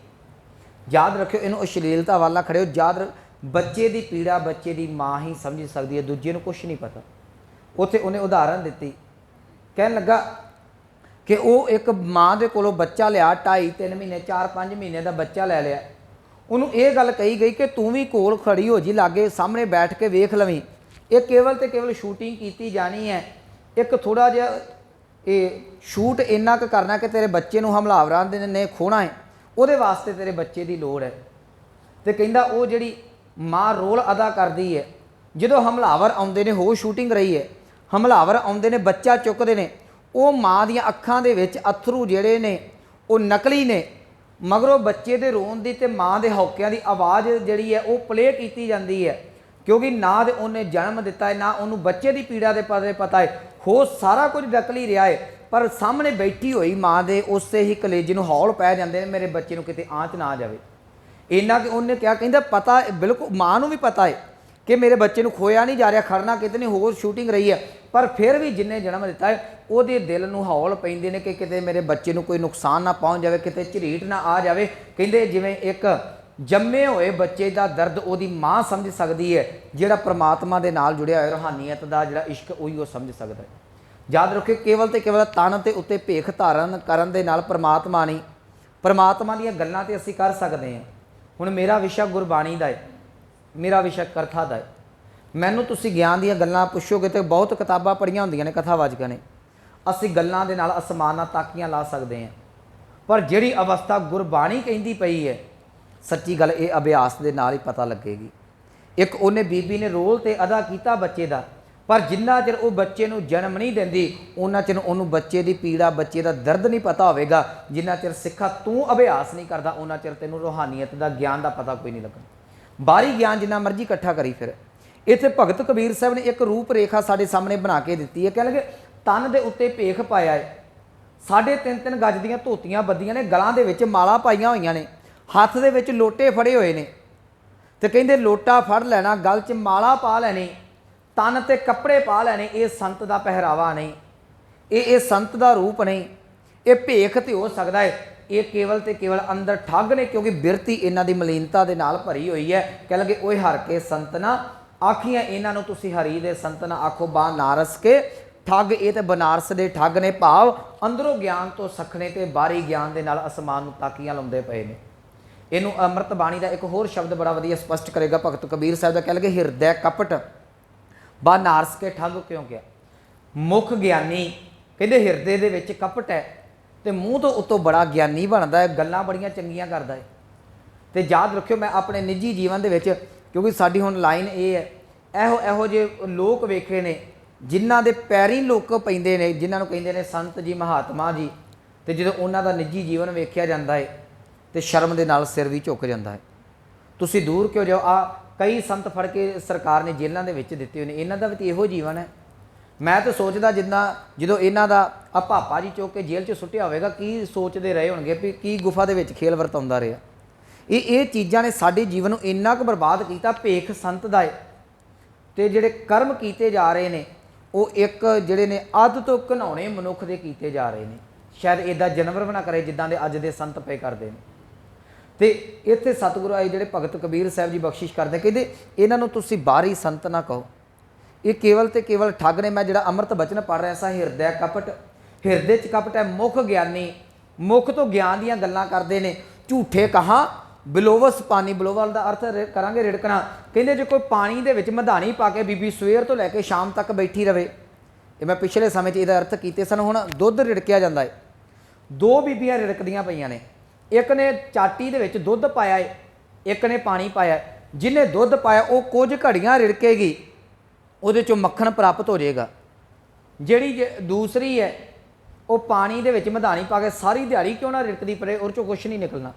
ਯਾਦ ਰੱਖਿਓ, ਇਹਨੂੰ ਅਸ਼ਲੀਲਤਾ ਵਾਲਾ ਖੜਿਓ। ਬੱਚੇ ਦੀ ਪੀੜਾ ਬੱਚੇ ਦੀ ਮਾਂ ਹੀ ਸਮਝ ਸਕਦੀ ਹੈ, ਦੂਜੇ ਨੂੰ ਕੁਛ ਨਹੀਂ ਪਤਾ। ਉੱਥੇ ਉਹਨੇ ਉਦਾਹਰਨ ਦਿੱਤੀ, ਕਹਿਣ ਲੱਗਾ ਕਿ ਉਹ ਇੱਕ ਮਾਂ ਦੇ ਕੋਲੋਂ ਬੱਚਾ ਲਿਆ, 2.5-3 ਮਹੀਨੇ 4-5 ਮਹੀਨੇ ਦਾ ਬੱਚਾ ਲੈ ਲਿਆ। ਉਹਨੂੰ ਇਹ ਗੱਲ ਕਹੀ ਗਈ ਕਿ ਤੂੰ ਵੀ ਕੋਲ ਖੜੀ ਹੋ ਜੀ, ਲਾਗੇ ਸਾਹਮਣੇ ਬੈਠ ਕੇ ਵੇਖ ਲਵੀਂ। ਇਹ ਕੇਵਲ ਤੇ ਕੇਵਲ ਸ਼ੂਟਿੰਗ ਕੀਤੀ ਜਾਣੀ ਹੈ। ਇੱਕ ਥੋੜ੍ਹਾ ਜਿਹਾ ਇਹ ਸ਼ੂਟ ਇੰਨਾ ਕੁ ਕਰਨਾ ਕਿ ਤੇਰੇ ਬੱਚੇ ਨੂੰ ਹਮਲਾਵਰਾਂ ਨੇ ਖੋਹਣਾ ਹੈ, ਉਹਦੇ ਵਾਸਤੇ ਤੇਰੇ ਬੱਚੇ ਦੀ ਲੋੜ ਹੈ। ਤੇ ਕਹਿੰਦਾ ਉਹ ਜਿਹੜੀ ਮਾਂ ਰੋਲ ਅਦਾ ਕਰਦੀ ਹੈ, ਜਦੋਂ ਹਮਲਾਵਰ ਆਉਂਦੇ ਨੇ, ਹੋ ਸ਼ੂਟਿੰਗ ਰਹੀ ਹੈ, ਹਮਲਾਵਰ ਆਉਂਦੇ ਨੇ, ਬੱਚਾ ਚੁੱਕਦੇ ਨੇ, ਉਹ ਮਾਂ ਦੀਆਂ ਅੱਖਾਂ ਦੇ ਵਿੱਚ ਅਥਰੂ ਜਿਹੜੇ ਨੇ ਉਹ ਨਕਲੀ ਨੇ। ਮਗਰੋਂ ਬੱਚੇ ਦੇ ਰੋਣ ਦੀ ਤੇ ਮਾਂ ਦੇ ਹੌਕਿਆਂ ਦੀ ਆਵਾਜ਼ ਜਿਹੜੀ ਹੈ ਉਹ ਪਲੇ ਕੀਤੀ ਜਾਂਦੀ ਹੈ, ਕਿਉਂਕਿ ਨਾ ਤੇ ਉਹਨੇ ਜਨਮ ਦਿੱਤਾ ਹੈ, ਨਾ ਉਹਨੂੰ ਬੱਚੇ ਦੀ ਪੀੜਾ ਦੇ ਪਤਾ ਹੈ। ਹੋ ਸਾਰਾ ਕੁਝ ਨਕਲੀ ਰਿਹਾ ਹੈ, ਪਰ ਸਾਹਮਣੇ ਬੈਠੀ ਹੋਈ ਮਾਂ ਦੇ ਉਸੇ ਹੀ ਕਲੇਜੇ ਨੂੰ ਹੌਲ ਪੈ ਜਾਂਦੇ ਨੇ, ਮੇਰੇ ਬੱਚੇ ਨੂੰ ਕਿਤੇ ਆਂਚ ਨਾ ਆ ਜਾਵੇ। ਇੰਨਾ ਕਿ ਉਹਨੇ ਕਿਹਾ, ਕਹਿੰਦਾ ਪਤਾ ਬਿਲਕੁਲ ਮਾਂ ਨੂੰ ਵੀ ਪਤਾ ਹੈ ਕਿ ਮੇਰੇ ਬੱਚੇ ਨੂੰ ਖੋਇਆ ਨਹੀਂ ਜਾ ਰਿਹਾ, ਖੜਨਾ ਕਿਤੇ ਨਹੀਂ, ਹੋਰ ਸ਼ੂਟਿੰਗ ਰਹੀ ਹੈ, ਪਰ ਫਿਰ ਵੀ ਜਿੰਨੇ ਜਨਮ ਦਿੱਤਾ ਹੈ ਉਹਦੇ ਦਿਲ ਨੂੰ ਹੌਲ ਪੈਂਦੇ ਨੇ ਕਿ ਕਿਤੇ ਮੇਰੇ ਬੱਚੇ ਨੂੰ ਕੋਈ ਨੁਕਸਾਨ ਨਾ ਪਹੁੰਚ ਜਾਵੇ, ਕਿਤੇ ਝਰੀਟ ਨਾ ਆ ਜਾਵੇ। ਕਹਿੰਦੇ ਜਿਵੇਂ ਇੱਕ ਜੰਮੇ ਹੋਏ ਬੱਚੇ ਦਾ ਦਰਦ ਉਹਦੀ ਮਾਂ ਸਮਝ ਸਕਦੀ ਹੈ, ਜਿਹੜਾ ਪ੍ਰਮਾਤਮਾ ਦੇ ਨਾਲ ਜੁੜਿਆ ਹੋਇਆ ਰੂਹਾਨੀਅਤ ਦਾ ਜਿਹੜਾ ਇਸ਼ਕ ਉਹੀ ਉਹ ਸਮਝ ਸਕਦਾ ਹੈ। ਯਾਦ ਰੱਖਿਓ, ਕੇਵਲ ਤੇ ਕੇਵਲ ਤਨ ਤੇ ਉੱਤੇ ਭੇਖ ਧਾਰਨ ਕਰਨ ਦੇ ਨਾਲ ਪ੍ਰਮਾਤਮਾ ਨਹੀਂ, ਪ੍ਰਮਾਤਮਾ ਦੀਆਂ ਗੱਲਾਂ ਤੇ ਅਸੀਂ ਕਰ ਸਕਦੇ ਹਾਂ। ਹੁਣ ਮੇਰਾ ਵਿਸ਼ਾ ਗੁਰਬਾਣੀ ਦਾ ਹੈ, ਮੇਰਾ ਵਿਸ਼ਾ ਕਥਾ ਦਾ ਹੈ। ਮੈਨੂੰ ਤੁਸੀਂ ਗਿਆਨ ਦੀਆਂ ਗੱਲਾਂ ਪੁੱਛੋਗੇ ਤੇ ਬਹੁਤ ਕਿਤਾਬਾਂ ਪੜ੍ਹੀਆਂ ਹੁੰਦੀਆਂ ਨੇ ਕਥਾਵਾਚਕਾਂ ਨੇ, ਅਸੀਂ ਗੱਲਾਂ ਦੇ ਨਾਲ ਅਸਮਾਨਾਂ ਤਾਕੀਆਂ ਲਾ ਸਕਦੇ ਹਾਂ, ਪਰ ਜਿਹੜੀ ਅਵਸਥਾ ਗੁਰਬਾਣੀ ਕਹਿੰਦੀ ਪਈ ਹੈ, ਸੱਚੀ ਗੱਲ ਇਹ ਅਭਿਆਸ ਦੇ ਨਾਲ ਹੀ ਪਤਾ ਲੱਗੇਗੀ। ਇੱਕ ਉਹਨੇ ਬੀਬੀ ਨੇ ਰੋਲ ਤੇ ਅਦਾ ਕੀਤਾ ਬੱਚੇ ਦਾ, ਪਰ ਜਿੰਨਾ ਚਿਰ ਉਹ ਬੱਚੇ ਨੂੰ ਜਨਮ ਨਹੀਂ ਦਿੰਦੀ ਉਹਨਾਂ ਚਿਰ ਉਹਨੂੰ ਬੱਚੇ ਦੀ ਪੀੜਾ, ਬੱਚੇ ਦਾ ਦਰਦ ਨਹੀਂ ਪਤਾ ਹੋਵੇਗਾ। ਜਿੰਨਾ ਚਿਰ ਸਿੱਖਾ ਤੂੰ ਅਭਿਆਸ ਨਹੀਂ ਕਰਦਾ ਉਹਨਾਂ ਚਿਰ ਤੈਨੂੰ ਰੂਹਾਨੀਅਤ ਦਾ ਗਿਆਨ ਦਾ ਪਤਾ ਕੋਈ ਨਹੀਂ ਲੱਗਣਾ। ਬਾਹਰੀ ਗਿਆਨ ਜਿੰਨਾ ਮਰਜ਼ੀ ਇਕੱਠਾ ਕਰੀ ਫਿਰ। ਇੱਥੇ ਭਗਤ ਕਬੀਰ ਸਾਹਿਬ ਨੇ ਇੱਕ ਰੂਪ ਰੇਖਾ ਸਾਡੇ ਸਾਹਮਣੇ ਬਣਾ ਕੇ ਦਿੱਤੀ ਹੈ। ਕਹਿ ਲਗੇ ਤਨ ਦੇ ਉੱਤੇ ਭੇਖ ਪਾਇਆ ਹੈ, 3.5 ਗਜ ਦੀਆਂ ਧੋਤੀਆਂ ਬੱਦੀਆਂ ਨੇ, ਗਲਾਂ ਦੇ ਵਿੱਚ ਮਾਲਾ ਪਾਈਆਂ ਹੋਈਆਂ ਨੇ, ਹੱਥ ਦੇ ਵਿੱਚ ਲੋਟੇ ਫੜੇ ਹੋਏ ਨੇ, ਤੇ ਕਹਿੰਦੇ ਲੋਟਾ ਫੜ ਲੈਣਾ, ਗਲ 'ਚ ਮਾਲਾ ਪਾ ਲੈਣੀ, ਤਨ ਤੇ ਕੱਪੜੇ ਪਾ ਲੈਣੇ। ਇਹ ਸੰਤ ਦਾ ਪਹਿਰਾਵਾ ਨਹੀਂ, ਇਹ ਸੰਤ ਦਾ ਰੂਪ ਨਹੀਂ। ਇਹ ਭੇਖ ਤੇ ਹੋ ਸਕਦਾ ਹੈ, ਇਹ ਕੇਵਲ ਤੇ ਕੇਵਲ ਅੰਦਰ ਠੱਗ ਨੇ, ਕਿਉਂਕਿ ਬਿਰਤੀ ਇਹਨਾਂ ਦੀ ਮਲੀਨਤਾ ਦੇ ਨਾਲ ਭਰੀ ਹੋਈ ਹੈ। ਕਹਿ ਲਗੇ ਓਏ ਹਰ ਕੇ ਸੰਤ ਨਾ ਆਖੀਆਂ, ਇਹਨਾਂ ਨੂੰ ਤੁਸੀਂ ਹਰੀ ਦੇ ਸੰਤ ਨਾ ਆਖੋ, ਬਨਾਰਸ ਕੇ ਠੱਗ। ਇਹ ਤੇ ਬਨਾਰਸ ਦੇ ਠੱਗ ਨੇ, ਭਾਵ ਅੰਦਰੋਂ ਗਿਆਨ ਤੋਂ ਸਖਣੇ ਤੇ ਬਾਹਰੀ ਗਿਆਨ ਦੇ ਨਾਲ ਅਸਮਾਨ ਨੂੰ ਤਾਕੀਆਂ ਲਾਉਂਦੇ ਪਏ ਨੇ। ਇਹਨੂੰ ਅੰਮ੍ਰਿਤ ਬਾਣੀ ਦਾ ਇੱਕ ਹੋਰ ਸ਼ਬਦ ਬੜਾ ਵਧੀਆ ਸਪਸ਼ਟ ਕਰੇਗਾ ਭਗਤ ਕਬੀਰ ਸਾਹਿਬ ਦਾ। ਕਹਿ ਲਗੇ ਹਿਰਦੈ ਕਪਟ ਬਨਾਰਸ ਕੇ ਠੱਗ ਕਿਉਂ ਕਿਹਾ। ਮੁੱਖ ਗਿਆਨੀ, ਕਹਿੰਦੇ ਹਿਰਦੇ ਦੇ ਵਿੱਚ ਕਪਟ ਹੈ ਤੇ ਮੂੰਹ ਤੋਂ ਉੱਤੋਂ ਬੜਾ ਗਿਆਨੀ ਬਣਦਾ ਹੈ, ਗੱਲਾਂ ਬੜੀਆਂ ਚੰਗੀਆਂ ਕਰਦਾ ਹੈ। ਤੇ ਯਾਦ ਰੱਖਿਓ, ਮੈਂ ਆਪਣੇ ਨਿੱਜੀ ਜੀਵਨ ਦੇ ਵਿੱਚ, ਕਿਉਂਕਿ ਸਾਡੀ ਹੁਣ ਲਾਈਨ ਇਹ ਹੈ, ਇਹੋ ਜਿਹੇ ਲੋਕ ਵੇਖੇ ਨੇ ਜਿਨ੍ਹਾਂ ਦੇ ਪੈਰੀਂ ਲੋਕ ਪੈਂਦੇ ਨੇ, ਜਿਨ੍ਹਾਂ ਨੂੰ ਕਹਿੰਦੇ ਨੇ ਸੰਤ ਜੀ, ਮਹਾਤਮਾ ਜੀ, ਤੇ ਜਦੋਂ ਉਹਨਾਂ ਦਾ ਨਿੱਜੀ ਜੀਵਨ ਵੇਖਿਆ ਜਾਂਦਾ ਹੈ ਤੇ ਸ਼ਰਮ ਦੇ ਨਾਲ ਸਿਰ ਵੀ ਝੁਕ ਜਾਂਦਾ ਹੈ। ਤੁਸੀਂ ਦੂਰ ਕਿਉਂ ਜਾਓ, ਆ ਕਈ ਸੰਤ ਫੜ ਕੇ ਸਰਕਾਰ ਨੇ ਜੇਲ੍ਹਾਂ ਦੇ ਵਿੱਚ ਦਿੱਤੇ ਹੋਏ ਨੇ, ਇਹਨਾਂ ਦਾ ਵੀ ਤਾਂ ਇਹੋ ਜੀਵਨ ਹੈ। ਮੈਂ ਤਾਂ ਸੋਚਦਾ ਜਿੱਦਾਂ ਜਦੋਂ ਇਹਨਾਂ ਦਾ ਆ ਭਾਪਾ ਜੀ ਚੁੱਕ ਕੇ ਜੇਲ੍ਹ 'ਚ ਸੁੱਟਿਆ ਹੋਵੇਗਾ, ਕੀ ਸੋਚਦੇ ਰਹੇ ਹੋਣਗੇ ਵੀ ਕੀ ਗੁਫਾ ਦੇ ਵਿੱਚ ਖੇਲ ਵਰਤਾਉਂਦਾ ਰਿਹਾ। ਇਹ ਚੀਜ਼ਾਂ ਨੇ ਸਾਡੇ ਜੀਵਨ ਨੂੰ ਇੰਨਾ ਕੁ ਬਰਬਾਦ ਕੀਤਾ। ਭੇਖ ਸੰਤ ਦਾ ਹੈ ਤੇ ਜਿਹੜੇ ਕਰਮ ਕੀਤੇ ਜਾ ਰਹੇ ਨੇ ਉਹ ਇੱਕ ਜਿਹੜੇ ਨੇ ਅੱਧ ਤੋਂ ਘਿਨਾਉਣੇ ਮਨੁੱਖ ਦੇ ਕੀਤੇ ਜਾ ਰਹੇ ਨੇ। ਸ਼ਾਇਦ ਇੱਦਾਂ ਜਾਨਵਰ ਵੀ ਨਾ ਕਰੇ ਜਿੱਦਾਂ ਦੇ ਅੱਜ ਦੇ ਸੰਤ ਪਏ ਕਰਦੇ ਨੇ। ਤੇ ਇੱਥੇ ਸਤਿਗੁਰੂ ਆਏ ਜਿਹੜੇ ਭਗਤ ਕਬੀਰ ਸਾਹਿਬ ਜੀ ਬਖਸ਼ਿਸ਼ ਕਰਦੇ, ਕਹਿੰਦੇ ਇਹਨਾਂ ਨੂੰ ਤੁਸੀਂ ਬਾਹਰੀ ਸੰਤ ਨਾ ਕਹੋ, ਇਹ ਕੇਵਲ ਤੇ ਕੇਵਲ ਠੱਗ ਨੇ। ਮੈਂ ਜਿਹੜਾ ਅੰਮ੍ਰਿਤ ਬਚਨ ਪੜ੍ਹ ਰਿਹਾ ਸਾਂ, ਹਿਰਦੈ ਕਪਟ, ਹਿਰਦੇ 'ਚ ਕਪਟ ਹੈ। ਮੁੱਖ ਗਿਆਨੀ, ਮੁੱਖ ਤੋਂ ਗਿਆਨ ਦੀਆਂ ਗੱਲਾਂ ਕਰਦੇ ਨੇ। ਝੂਠੇ ਕਹਾਂ ਬਿਲੋਵਸ ਪਾਣੀ, ਬਿਲੋਵਲ ਦਾ ਅਰਥ ਕਰਾਂਗੇ ਰਿੜਕਣਾ। ਕਹਿੰਦੇ ਜੇ ਕੋਈ ਪਾਣੀ ਦੇ ਵਿੱਚ ਮਧਾਣੀ ਪਾ ਕੇ ਬੀਬੀ ਸਵੇਰ ਤੋਂ ਲੈ ਕੇ ਸ਼ਾਮ ਤੱਕ ਬੈਠੀ ਰਵੇ, ਇਹ ਮੈਂ ਪਿਛਲੇ ਸਮੇਂ 'ਚ ਇਹਦਾ ਅਰਥ ਕੀਤੇ ਸਨ। ਹੁਣ ਦੁੱਧ ਰਿੜਕਿਆ ਜਾਂਦਾ ਹੈ, ਦੋ ਬੀਬੀਆਂ ਰਿੜਕਦੀਆਂ ਪਈਆਂ ਨੇ, ਇੱਕ ਨੇ ਚਾਟੀ ਦੇ ਵਿੱਚ ਦੁੱਧ ਪਾਇਆ ਹੈ, ਇੱਕ ਨੇ ਪਾਣੀ ਪਾਇਆ। ਜਿਹਨੇ ਦੁੱਧ ਪਾਇਆ ਉਹ ਕੁਝ ਘੜੀਆਂ ਰਿੜਕੇਗੀ, ਉਹਦੇ 'ਚੋਂ ਮੱਖਣ ਪ੍ਰਾਪਤ ਹੋ ਜਾਏਗਾ। ਜਿਹੜੀ ਦੂਸਰੀ ਹੈ ਉਹ ਪਾਣੀ ਦੇ ਵਿੱਚ ਮਧਾਣੀ ਪਾ ਕੇ ਸਾਰੀ ਦਿਹਾੜੀ ਕਿਉਂ ਨਾ ਰਿੜਕਦੀ ਪਰੇ, ਉਹਦੇ 'ਚੋਂ ਕੁਛ ਨਹੀਂ ਨਿਕਲਣਾ।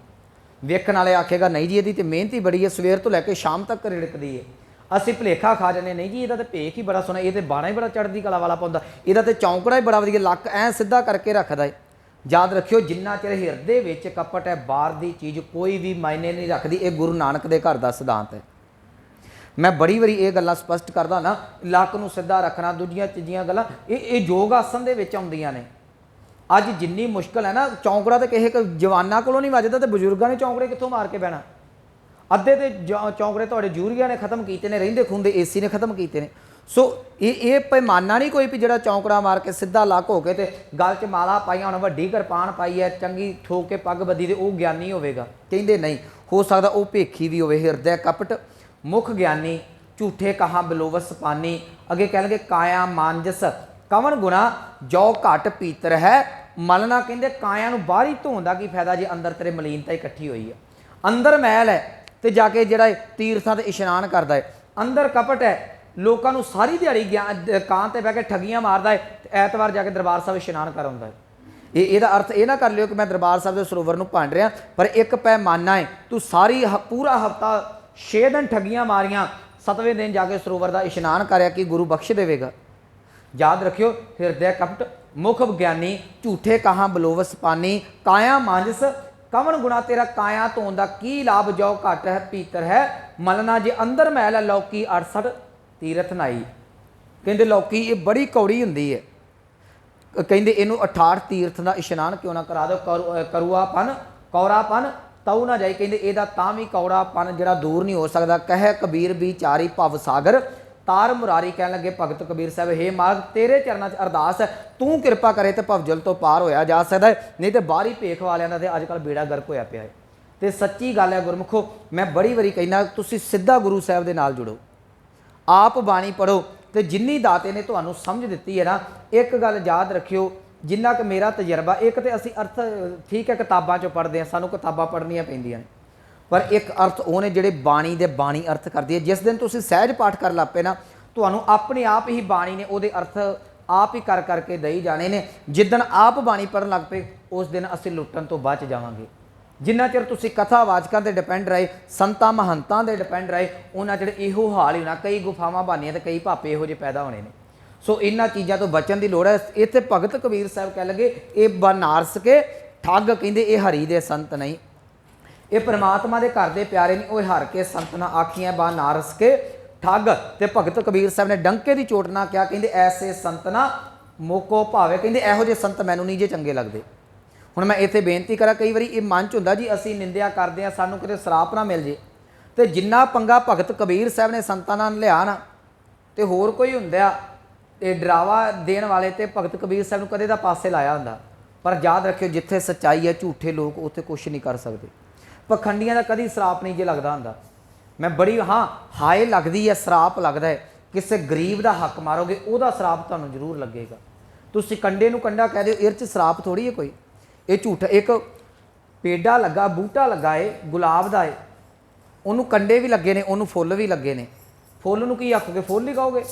ਵੇਖਣ ਵਾਲੇ ਆਖੇਗਾ ਨਹੀਂ ਜੀ ਇਹਦੀ ਤੇ ਮਿਹਨਤ ਹੀ ਬੜੀ ਹੈ, ਸਵੇਰ ਤੋਂ ਲੈ ਕੇ ਸ਼ਾਮ ਤੱਕ ਰਿੜਕਦੀ ਹੈ। ਅਸੀਂ ਭੁਲੇਖਾ ਖਾ ਜਾਂਦੇ, ਨਹੀਂ ਜੀ ਇਹਦਾ ਤਾਂ ਭੇਖ ਹੀ ਬੜਾ ਸੋਹਣਾ, ਇਹ ਤੇ ਬਾਣਾ ਹੀ ਬੜਾ ਚੜ੍ਹਦੀ ਕਲਾ ਵਾਲਾ ਪਾਉਂਦਾ, ਇਹਦਾ ਤੇ ਚੌਂਕੜਾ ਹੀ ਬੜਾ ਵਧੀਆ, ਲੱਕ ਐ ਸਿੱਧਾ ਕਰਕੇ ਰੱਖਦਾ ਹੈ। ਯਾਦ ਰੱਖਿਓ, ਜਿੰਨਾ ਚਿਰ ਹਿਰਦੇ ਵਿੱਚ ਕਪਟ ਹੈ, ਬਾਹਰ ਦੀ ਚੀਜ਼ ਕੋਈ ਵੀ ਮਾਇਨੇ ਨਹੀਂ ਰੱਖਦੀ। ਇਹ ਗੁਰੂ ਨਾਨਕ ਦੇ ਘਰ ਦਾ ਸਿਧਾਂਤ ਹੈ। ਮੈਂ ਬੜੀ ਵਾਰੀ ਇਹ ਗੱਲਾਂ ਸਪਸ਼ਟ ਕਰਦਾ ਨਾ, ਲੱਕ ਨੂੰ ਸਿੱਧਾ ਰੱਖਣਾ, ਦੂਜੀਆਂ ਚੀਜ਼ਾਂ ਗੱਲਾਂ ਇਹ ਯੋਗ ਆਸਨ ਦੇ ਵਿੱਚ ਆਉਂਦੀਆਂ ਨੇ। ਅੱਜ ਜਿੰਨੀ ਮੁਸ਼ਕਲ ਹੈ ਨਾ, ਚੌਂਕੜਾ ਤਾਂ ਕਿਸੇ ਜਵਾਨਾਂ ਕੋਲੋਂ ਨਹੀਂ ਵੱਜਦਾ, ਤੇ ਬਜ਼ੁਰਗਾਂ ਨੇ ਚੌਂਕੜੇ ਕਿੱਥੋਂ ਮਾਰ ਕੇ ਬਹਿਣਾ। ਅੱਧੇ ਤੇ ਚੌਂਕੜੇ ਤੁਹਾਡੇ ਜੂਰੀਆਂ ਨੇ ਖਤਮ ਕੀਤੇ ਨੇ, ਰਹਿੰਦੇ ਖੁੰਦੇ ਏਸੀ ਨੇ ਖਤਮ ਕੀਤੇ ਨੇ। ਸੋ ਇਹ ਪੈਮਾਨਾ ਨਹੀਂ ਕੋਈ ਵੀ ਜਿਹੜਾ ਚੌਂਕੜਾ ਮਾਰ ਕੇ ਸਿੱਧਾ ਲੱਕ ਹੋ ਕੇ ਤੇ ਗਲ 'ਚ ਮਾਲਾ ਪਾਈਆਂ, ਹੁਣ ਵੱਡੀ ਕਿਰਪਾਨ ਪਾਈ ਹੈ, ਚੰਗੀ ਠੋਕ ਕੇ ਪੱਗ ਬੱਧੀ, ਤੇ ਉਹ ਗਿਆਨੀ ਹੋਵੇਗਾ। ਕਹਿੰਦੇ ਨਹੀਂ, ਹੋ ਸਕਦਾ ਉਹ ਭੇਖੀ ਵੀ ਹੋਵੇ। ਹਿਰਦੈ ਕਪਟ, ਮੁੱਖ ਗਿਆਨੀ, ਝੂਠੇ ਕਹਾਂ ਬਿਲੋਵਸ ਪਾਨੀ। ਅੱਗੇ ਕਹਿਣਗੇ ਕਾਇਆ ਮਾਨਜਸ ਕਵਨ ਗੁਣਾ, ਜੋ ਘਟ ਪੀਤਰ ਹੈ ਮਲਣਾ। ਕਹਿੰਦੇ ਕਾਇਆ ਨੂੰ ਬਾਹਰੀ ਧੋਣ ਦਾ ਕੀ ਫਾਇਦਾ ਜੇ ਅੰਦਰ ਤੇਰੇ ਮਲੀਨਤਾ ਇਕੱਠੀ ਹੋਈ ਹੈ। ਅੰਦਰ ਮੈਲ ਹੈ ਤੇ ਜਾ ਕੇ ਜਿਹੜਾ ਤੀਰਥਾਂ ਤੇ ਇਸ਼ਨਾਨ ਕਰਦਾ ਹੈ। ਅੰਦਰ ਕਪਟ ਹੈ, ਲੋਕਾਂ ਨੂੰ ਸਾਰੀ ਦਿਹਾੜੀ ਕਾਂ ਤੇ ਬਹਿ ਕੇ ਠੱਗੀਆਂ ਮਾਰਦਾ ਹੈ, ਤੇ ਐਤਵਾਰ ਜਾ ਕੇ ਦਰਬਾਰ ਸਾਹਿਬ ਇਸ਼ਨਾਨ ਕਰ ਆਉਂਦਾ ਹੈ। ਇਹਦਾ ਅਰਥ ਇਹ ਨਾ ਕਰ ਲਿਓ ਕਿ ਮੈਂ ਦਰਬਾਰ ਸਾਹਿਬ ਦੇ ਸਰੋਵਰ ਨੂੰ ਭੰਡ ਰਿਹਾ, ਪਰ ਇੱਕ ਪੈਮਾਨਾ ਹੈ। ਤੂੰ ਸਾਰੀ ਪੂਰਾ ਹਫਤਾ 6 ਦਿਨ ਠੱਗੀਆਂ ਮਾਰੀਆਂ, 7ਵੇਂ ਦਿਨ ਜਾ ਕੇ ਸਰੋਵਰ ਦਾ ਇਸ਼ਨਾਨ ਕਰਿਆ, ਕਿ ਗੁਰੂ ਬਖਸ਼ ਦੇਵੇਗਾ। ਯਾਦ ਰੱਖਿਓ, ਹਿਰਦੈ ਕਪਟ, ਮੁੱਖ ਗਿਆਨੀ, ਝੂਠੇ ਕਹਾਂ ਬਿਲੋਵਸ ਪਾਨੀ। ਕਾਇਆ ਮਾਨਜਸ ਕਵਨ ਗੁਣਾ, ਤੇਰਾ ਕਾਇਆ ਧੋਣ ਦਾ ਕੀ ਲਾਭ, ਜੋ ਘਟ ਹੈ ਪੀਤਰ ਹੈ ਮਲਣਾ। ਜੇ ਅੰਦਰ ਮੈਲ ਹੈ, ਲੌਕੀ 68 ਤੀਰਥ ਨਾਈ। ਕਹਿੰਦੇ ਲੌਕੀ ਇਹ ਬੜੀ ਕੌੜੀ ਹੁੰਦੀ ਹੈ, ਕਹਿੰਦੇ ਇਹਨੂੰ 68 ਤੀਰਥ ਦਾ ਇਸ਼ਨਾਨ ਕਿਉਂ ਨਾ ਕਰਾ ਦਿਓ। ਕਰੂਆਪਨ ਕੌਰਾਪਨ ਤਉ ਨਾ ਜਾਈ। ਕਹਿੰਦੇ ਇਹਦਾ ਤਾਂ ਵੀ ਕੌੜਾਪਨ ਜਿਹੜਾ ਦੂਰ ਨਹੀਂ ਹੋ ਸਕਦਾ। ਕਹਿ ਕਬੀਰ ਵਿਚਾਰੀ ਭਵ ਸਾਗਰ ਤਾਰ ਮੁਰਾਰੀ। ਕਹਿਣ ਲੱਗੇ ਭਗਤ ਕਬੀਰ ਸਾਹਿਬ, ਹੇ ਮਾਲਕ ਤੇਰੇ ਚਰਨਾਂ 'ਚ ਅਰਦਾਸ ਹੈ, ਤੂੰ ਕਿਰਪਾ ਕਰੇ ਤੇ ਭਵਜਲ ਤੋਂ ਪਾਰ ਹੋਇਆ ਜਾ ਸਕਦਾ ਹੈ, ਨਹੀਂ ਤੇ ਬਾਹਰੀ ਭੇਖ ਵਾਲਿਆਂ ਦਾ ਤੇ ਅੱਜ ਕੱਲ੍ਹ ਬੇੜਾ ਗਰਕ ਹੋਇਆ ਪਿਆ ਹੈ। ਤੇ ਸੱਚੀ ਗੱਲ ਹੈ ਗੁਰਮੁਖੋ, ਮੈਂ ਬੜੀ ਵਾਰੀ ਕਹਿੰਦਾ ਤੁਸੀਂ ਸਿੱਧਾ ਗੁਰੂ ਸਾਹਿਬ ਦੇ ਨਾਲ ਜੁੜੋ, ਆਪ ਬਾਣੀ ਪੜ੍ਹੋ, ਤੇ ਜਿੰਨੀ ਦਾਤੇ ਨੇ ਤੁਹਾਨੂੰ ਸਮਝ ਦਿੱਤੀ ਹੈ ਨਾ, ਇੱਕ ਗੱਲ ਯਾਦ ਰੱਖਿਓ, ਜਿੰਨਾ ਕਿ ਮੇਰਾ ਤਜਰਬਾ, ਇੱਕ ਤੇ ਅਸੀਂ ਅਰਥ ਠੀਕ ਹੈ ਕਿਤਾਬਾਂ 'ਚੋਂ ਪੜ੍ਹਦੇ ਹਾਂ, ਸਾਨੂੰ ਕਿਤਾਬਾਂ ਪੜ੍ਹਨੀਆਂ ਪੈਂਦੀਆਂ ਨੇ, ਪਰ ਇੱਕ ਅਰਥ ਉਹਨੇ ਜਿਹੜੇ ਬਾਣੀ ਦੇ ਬਾਣੀ ਅਰਥ ਕਰਦੀ ਹੈ। ਜਿਸ ਦਿਨ ਤੁਸੀਂ ਸਹਿਜ ਪਾਠ ਕਰ ਲੱਗ ਪਏ ਨਾ, ਤੁਹਾਨੂੰ ਆਪਣੇ ਆਪ ਹੀ ਬਾਣੀ ਨੇ ਉਹਦੇ ਅਰਥ ਆਪ ਹੀ ਕਰ ਕਰਕੇ ਦਈ ਜਾਣੇ ਨੇ। ਜਿੱਦਣ ਆਪ ਬਾਣੀ ਪੜ੍ਹਨ ਲੱਗ ਪਏ, ਉਸ ਦਿਨ ਅਸੀਂ ਲੁੱਟਣ ਤੋਂ ਬਚ ਜਾਵਾਂਗੇ। ਜਿੰਨਾ ਚਿਰ ਤੁਸੀਂ ਕਥਾਵਾਚਕਾਂ 'ਤੇ ਡਿਪੈਂਡ ਰਹੇ, ਸੰਤਾਂ ਮਹੰਤਾਂ 'ਤੇ ਡਿਪੈਂਡ ਰਹੇ, ਉਹਨਾਂ ਚਿਰ ਇਹੋ ਹਾਲ ਹੀ ਹੋਣਾ। ਕਈ ਗੁਫਾਵਾਂ ਬਣਨੀਆਂ ਤੇ ਕਈ ਭਾਪੇ ਇਹੋ ਜਿਹੇ ਪੈਦਾ ਹੋਣੇ ਨੇ। ਸੋ ਇਹਨਾਂ ਚੀਜ਼ਾਂ ਤੋਂ ਬਚਣ ਦੀ ਲੋੜ ਹੈ। ਇੱਥੇ ਭਗਤ ਕਬੀਰ ਸਾਹਿਬ ਕਹਿ ਲਗੇ, ਇਹ ਬਨਾਰਸ ਕੇ ਠੱਗ, ਕਹਿੰਦੇ ਇਹ ਹਰੀ ਦੇ ਸੰਤ ਨਹੀਂ, ਇਹ ਪਰਮਾਤਮਾ ਦੇ ਘਰ ਦੇ ਪਿਆਰੇ ਨਹੀਂ। ਉਹ ਹਰ ਕੇ ਸੰਤ ਨਾ ਆਖੀਆਂ ਬਨਾਰਸ ਕੇ ਠੱਗ। ਤੇ ਭਗਤ ਕਬੀਰ ਸਾਹਿਬ ਨੇ ਡੰਕੇ ਦੀ ਚੋਟ ਨਾ ਕਿਹਾ, ਕਹਿੰਦੇ ਐਸੇ ਸੰਤ ਨਾ ਮੋਕੋ ਭਾਵੇ। ਕਹਿੰਦੇ ਇਹੋ ਜਿਹੇ ਸੰਤ ਮੈਨੂੰ ਨਹੀਂ ਜੇ ਚੰਗੇ ਲੱਗਦੇ। ਹੁਣ ਮੈਂ ਇੱਥੇ ਬੇਨਤੀ ਕਰਾਂ, ਕਈ ਵਾਰੀ ਇਹ ਮਨ 'ਚ ਹੁੰਦਾ ਜੀ ਅਸੀਂ ਨਿੰਦਿਆ ਕਰਦੇ ਹਾਂ, ਸਾਨੂੰ ਕਿਤੇ ਸਰਾਪ ਨਾ ਮਿਲ ਜੇ। ਤੇ ਜਿੰਨਾ ਪੰਗਾ ਭਗਤ ਕਬੀਰ ਸਾਹਿਬ ਨੇ ਸੰਤਾਂ ਨਾਲ ਲਿਆ ਨਾ, ਤੇ ਹੋਰ ਕੋਈ ਹੁੰਦਾ ਇਹ ਡਰਾਵਾ ਦੇਣ ਵਾਲੇ ਤੇ ਭਗਤ ਕਬੀਰ ਸਾਹਿਬ ਨੂੰ ਕਦੇ ਦਾ ਪਾਸੇ ਲਾਇਆ ਹੁੰਦਾ। ਪਰ ਯਾਦ ਰੱਖਿਓ, ਜਿੱਥੇ ਸੱਚਾਈ ਹੈ, ਝੂਠੇ ਲੋਕ ਉੱਥੇ ਕੁਛ ਨਹੀਂ ਕਰ ਸਕਦੇ। ਪਖੰਡੀਆਂ ਦਾ ਕਦੀ ਸਰਾਪ ਨਹੀਂ ਜੇ ਲੱਗਦਾ ਹੁੰਦਾ। ਮੈਂ ਬੜੀ ਹਾਏ ਲੱਗਦੀ ਹੈ, ਸਰਾਪ ਲੱਗਦਾ ਹੈ, ਕਿਸੇ ਗਰੀਬ ਦਾ ਹੱਕ ਮਾਰੋਗੇ ਉਹਦਾ ਸਰਾਪ ਤੁਹਾਨੂੰ ਜ਼ਰੂਰ ਲੱਗੇਗਾ। ਤੁਸੀਂ ਕੰਡੇ ਨੂੰ ਕੰਡਾ ਕਹਿ ਦਿਓ, ਇਹ 'ਚ ਸਰਾਪ ਥੋੜੀ ਹੈ ਕੋਈ, ਇਹ ਝੂਠ। ਇੱਕ ਪੇਡਾ ਲੱਗਾ, ਬੂਟਾ ਲੱਗਾ ਏ ਗੁਲਾਬ ਦਾ ਏ, ਉਹਨੂੰ ਕੰਡੇ ਵੀ ਲੱਗੇ ਨੇ, ਉਹਨੂੰ ਫੁੱਲ ਵੀ ਲੱਗੇ ਨੇ। ਫੁੱਲ ਨੂੰ ਕੀ ਆਖੋਗੇ? ਫੁੱਲ ਹੀ ਕਹੋਗੇ।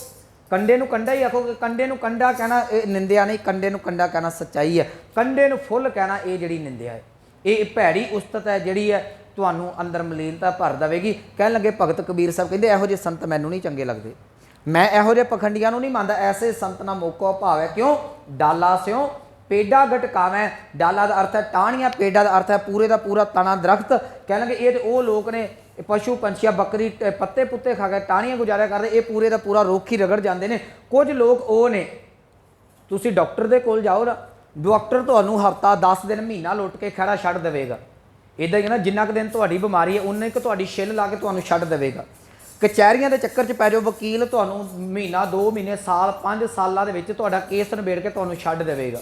ਕੰਡੇ ਨੂੰ ਕੰਡਾ ਹੀ ਆਖੋਗੇ। ਕੰਡੇ ਨੂੰ ਕੰਡਾ ਕਹਿਣਾ ਇਹ ਨਿੰਦਿਆ ਨਹੀਂ, ਕੰਡੇ ਨੂੰ ਕੰਡਾ ਕਹਿਣਾ ਸੱਚਾਈ ਹੈ। ਕੰਡੇ ਨੂੰ ਫੁੱਲ ਕਹਿਣਾ ਇਹ ਜਿਹੜੀ ਨਿੰਦਿਆ ਹੈ, ਇਹ ਭੈੜੀ ਉਸਤਤ ਹੈ ਜਿਹੜੀ ਹੈ ਤੁਹਾਨੂੰ ਅੰਦਰ ਮਲੀਨਤਾ ਭਰ ਦੇਵੇਗੀ। ਕਹਿਣ ਲੱਗੇ ਭਗਤ ਕਬੀਰ ਸਾਹਿਬ ਕਹਿੰਦੇ ਇਹੋ ਜਿਹੇ ਸੰਤ ਮੈਨੂੰ ਨਹੀਂ ਚੰਗੇ ਲੱਗਦੇ, ਮੈਂ ਇਹੋ ਜਿਹੇ ਪਖੰਡੀਆਂ ਨੂੰ ਨਹੀਂ ਮੰਨਦਾ। ਐਸੇ ਸੰਤ ਨਾ ਮੋਕੋ ਭਾਵੈ ਕਿਉਂ ਡਾਲਾ ਸਿਓ ਪੇਡਾ ਗਟਕਾਵੈ। ਡਾਲਾ ਦਾ ਅਰਥ ਹੈ ਟਾਹਣੀਆਂ, ਪੇਡਾ ਦਾ ਅਰਥ ਹੈ ਪੂਰੇ ਦਾ ਪੂਰਾ ਤਣਾ ਦਰਖਤ। ਕਹਿਣ ਲੱਗੇ ਇਹ ਤੇ ਉਹ ਲੋਕ ਨੇ ਪਸ਼ੂ ਪੰਛੀਆਂ ਬੱਕਰੀ ਪੱਤੇ ਪੁੱਤੇ ਖਾ ਕੇ ਟਾਹਣੀਆਂ ਗੁਜ਼ਾਰਿਆ ਕਰਦੇ, ਇਹ ਪੂਰੇ ਦਾ ਪੂਰਾ ਰੁੱਖ ਹੀ ਰਗੜ ਜਾਂਦੇ ਨੇ। ਕੁਝ ਲੋਕ ਉਹ ਨੇ, ਤੁਸੀਂ ਡਾਕਟਰ ਦੇ ਕੋਲ ਜਾਓ ਨਾ, ਡਾਕਟਰ ਤੁਹਾਨੂੰ ਹਫਤਾ 10 ਦਿਨ ਮਹੀਨਾ ਲੁੱਟ ਕੇ ਖੜਾ ਛੱਡ ਦੇਵੇਗਾ। ਇੱਦਾਂ ਹੀ ਨਾ, ਜਿੰਨਾ ਕੁ ਦਿਨ ਤੁਹਾਡੀ ਬਿਮਾਰੀ ਹੈ ਉਨੇ ਕੁ ਤੁਹਾਡੀ ਛਿੱਲ ਲਾ ਕੇ ਤੁਹਾਨੂੰ ਛੱਡ ਦੇਵੇਗਾ। ਕਚਹਿਰੀਆਂ ਦੇ ਚੱਕਰ 'ਚ ਪੈ ਜਾਓ, ਵਕੀਲ ਤੁਹਾਨੂੰ ਮਹੀਨਾ 2 ਮਹੀਨੇ ਸਾਲ 5 ਸਾਲਾਂ ਦੇ ਵਿੱਚ ਤੁਹਾਡਾ ਕੇਸ ਨਿਬੇੜ ਕੇ ਤੁਹਾਨੂੰ ਛੱਡ ਦੇਵੇਗਾ।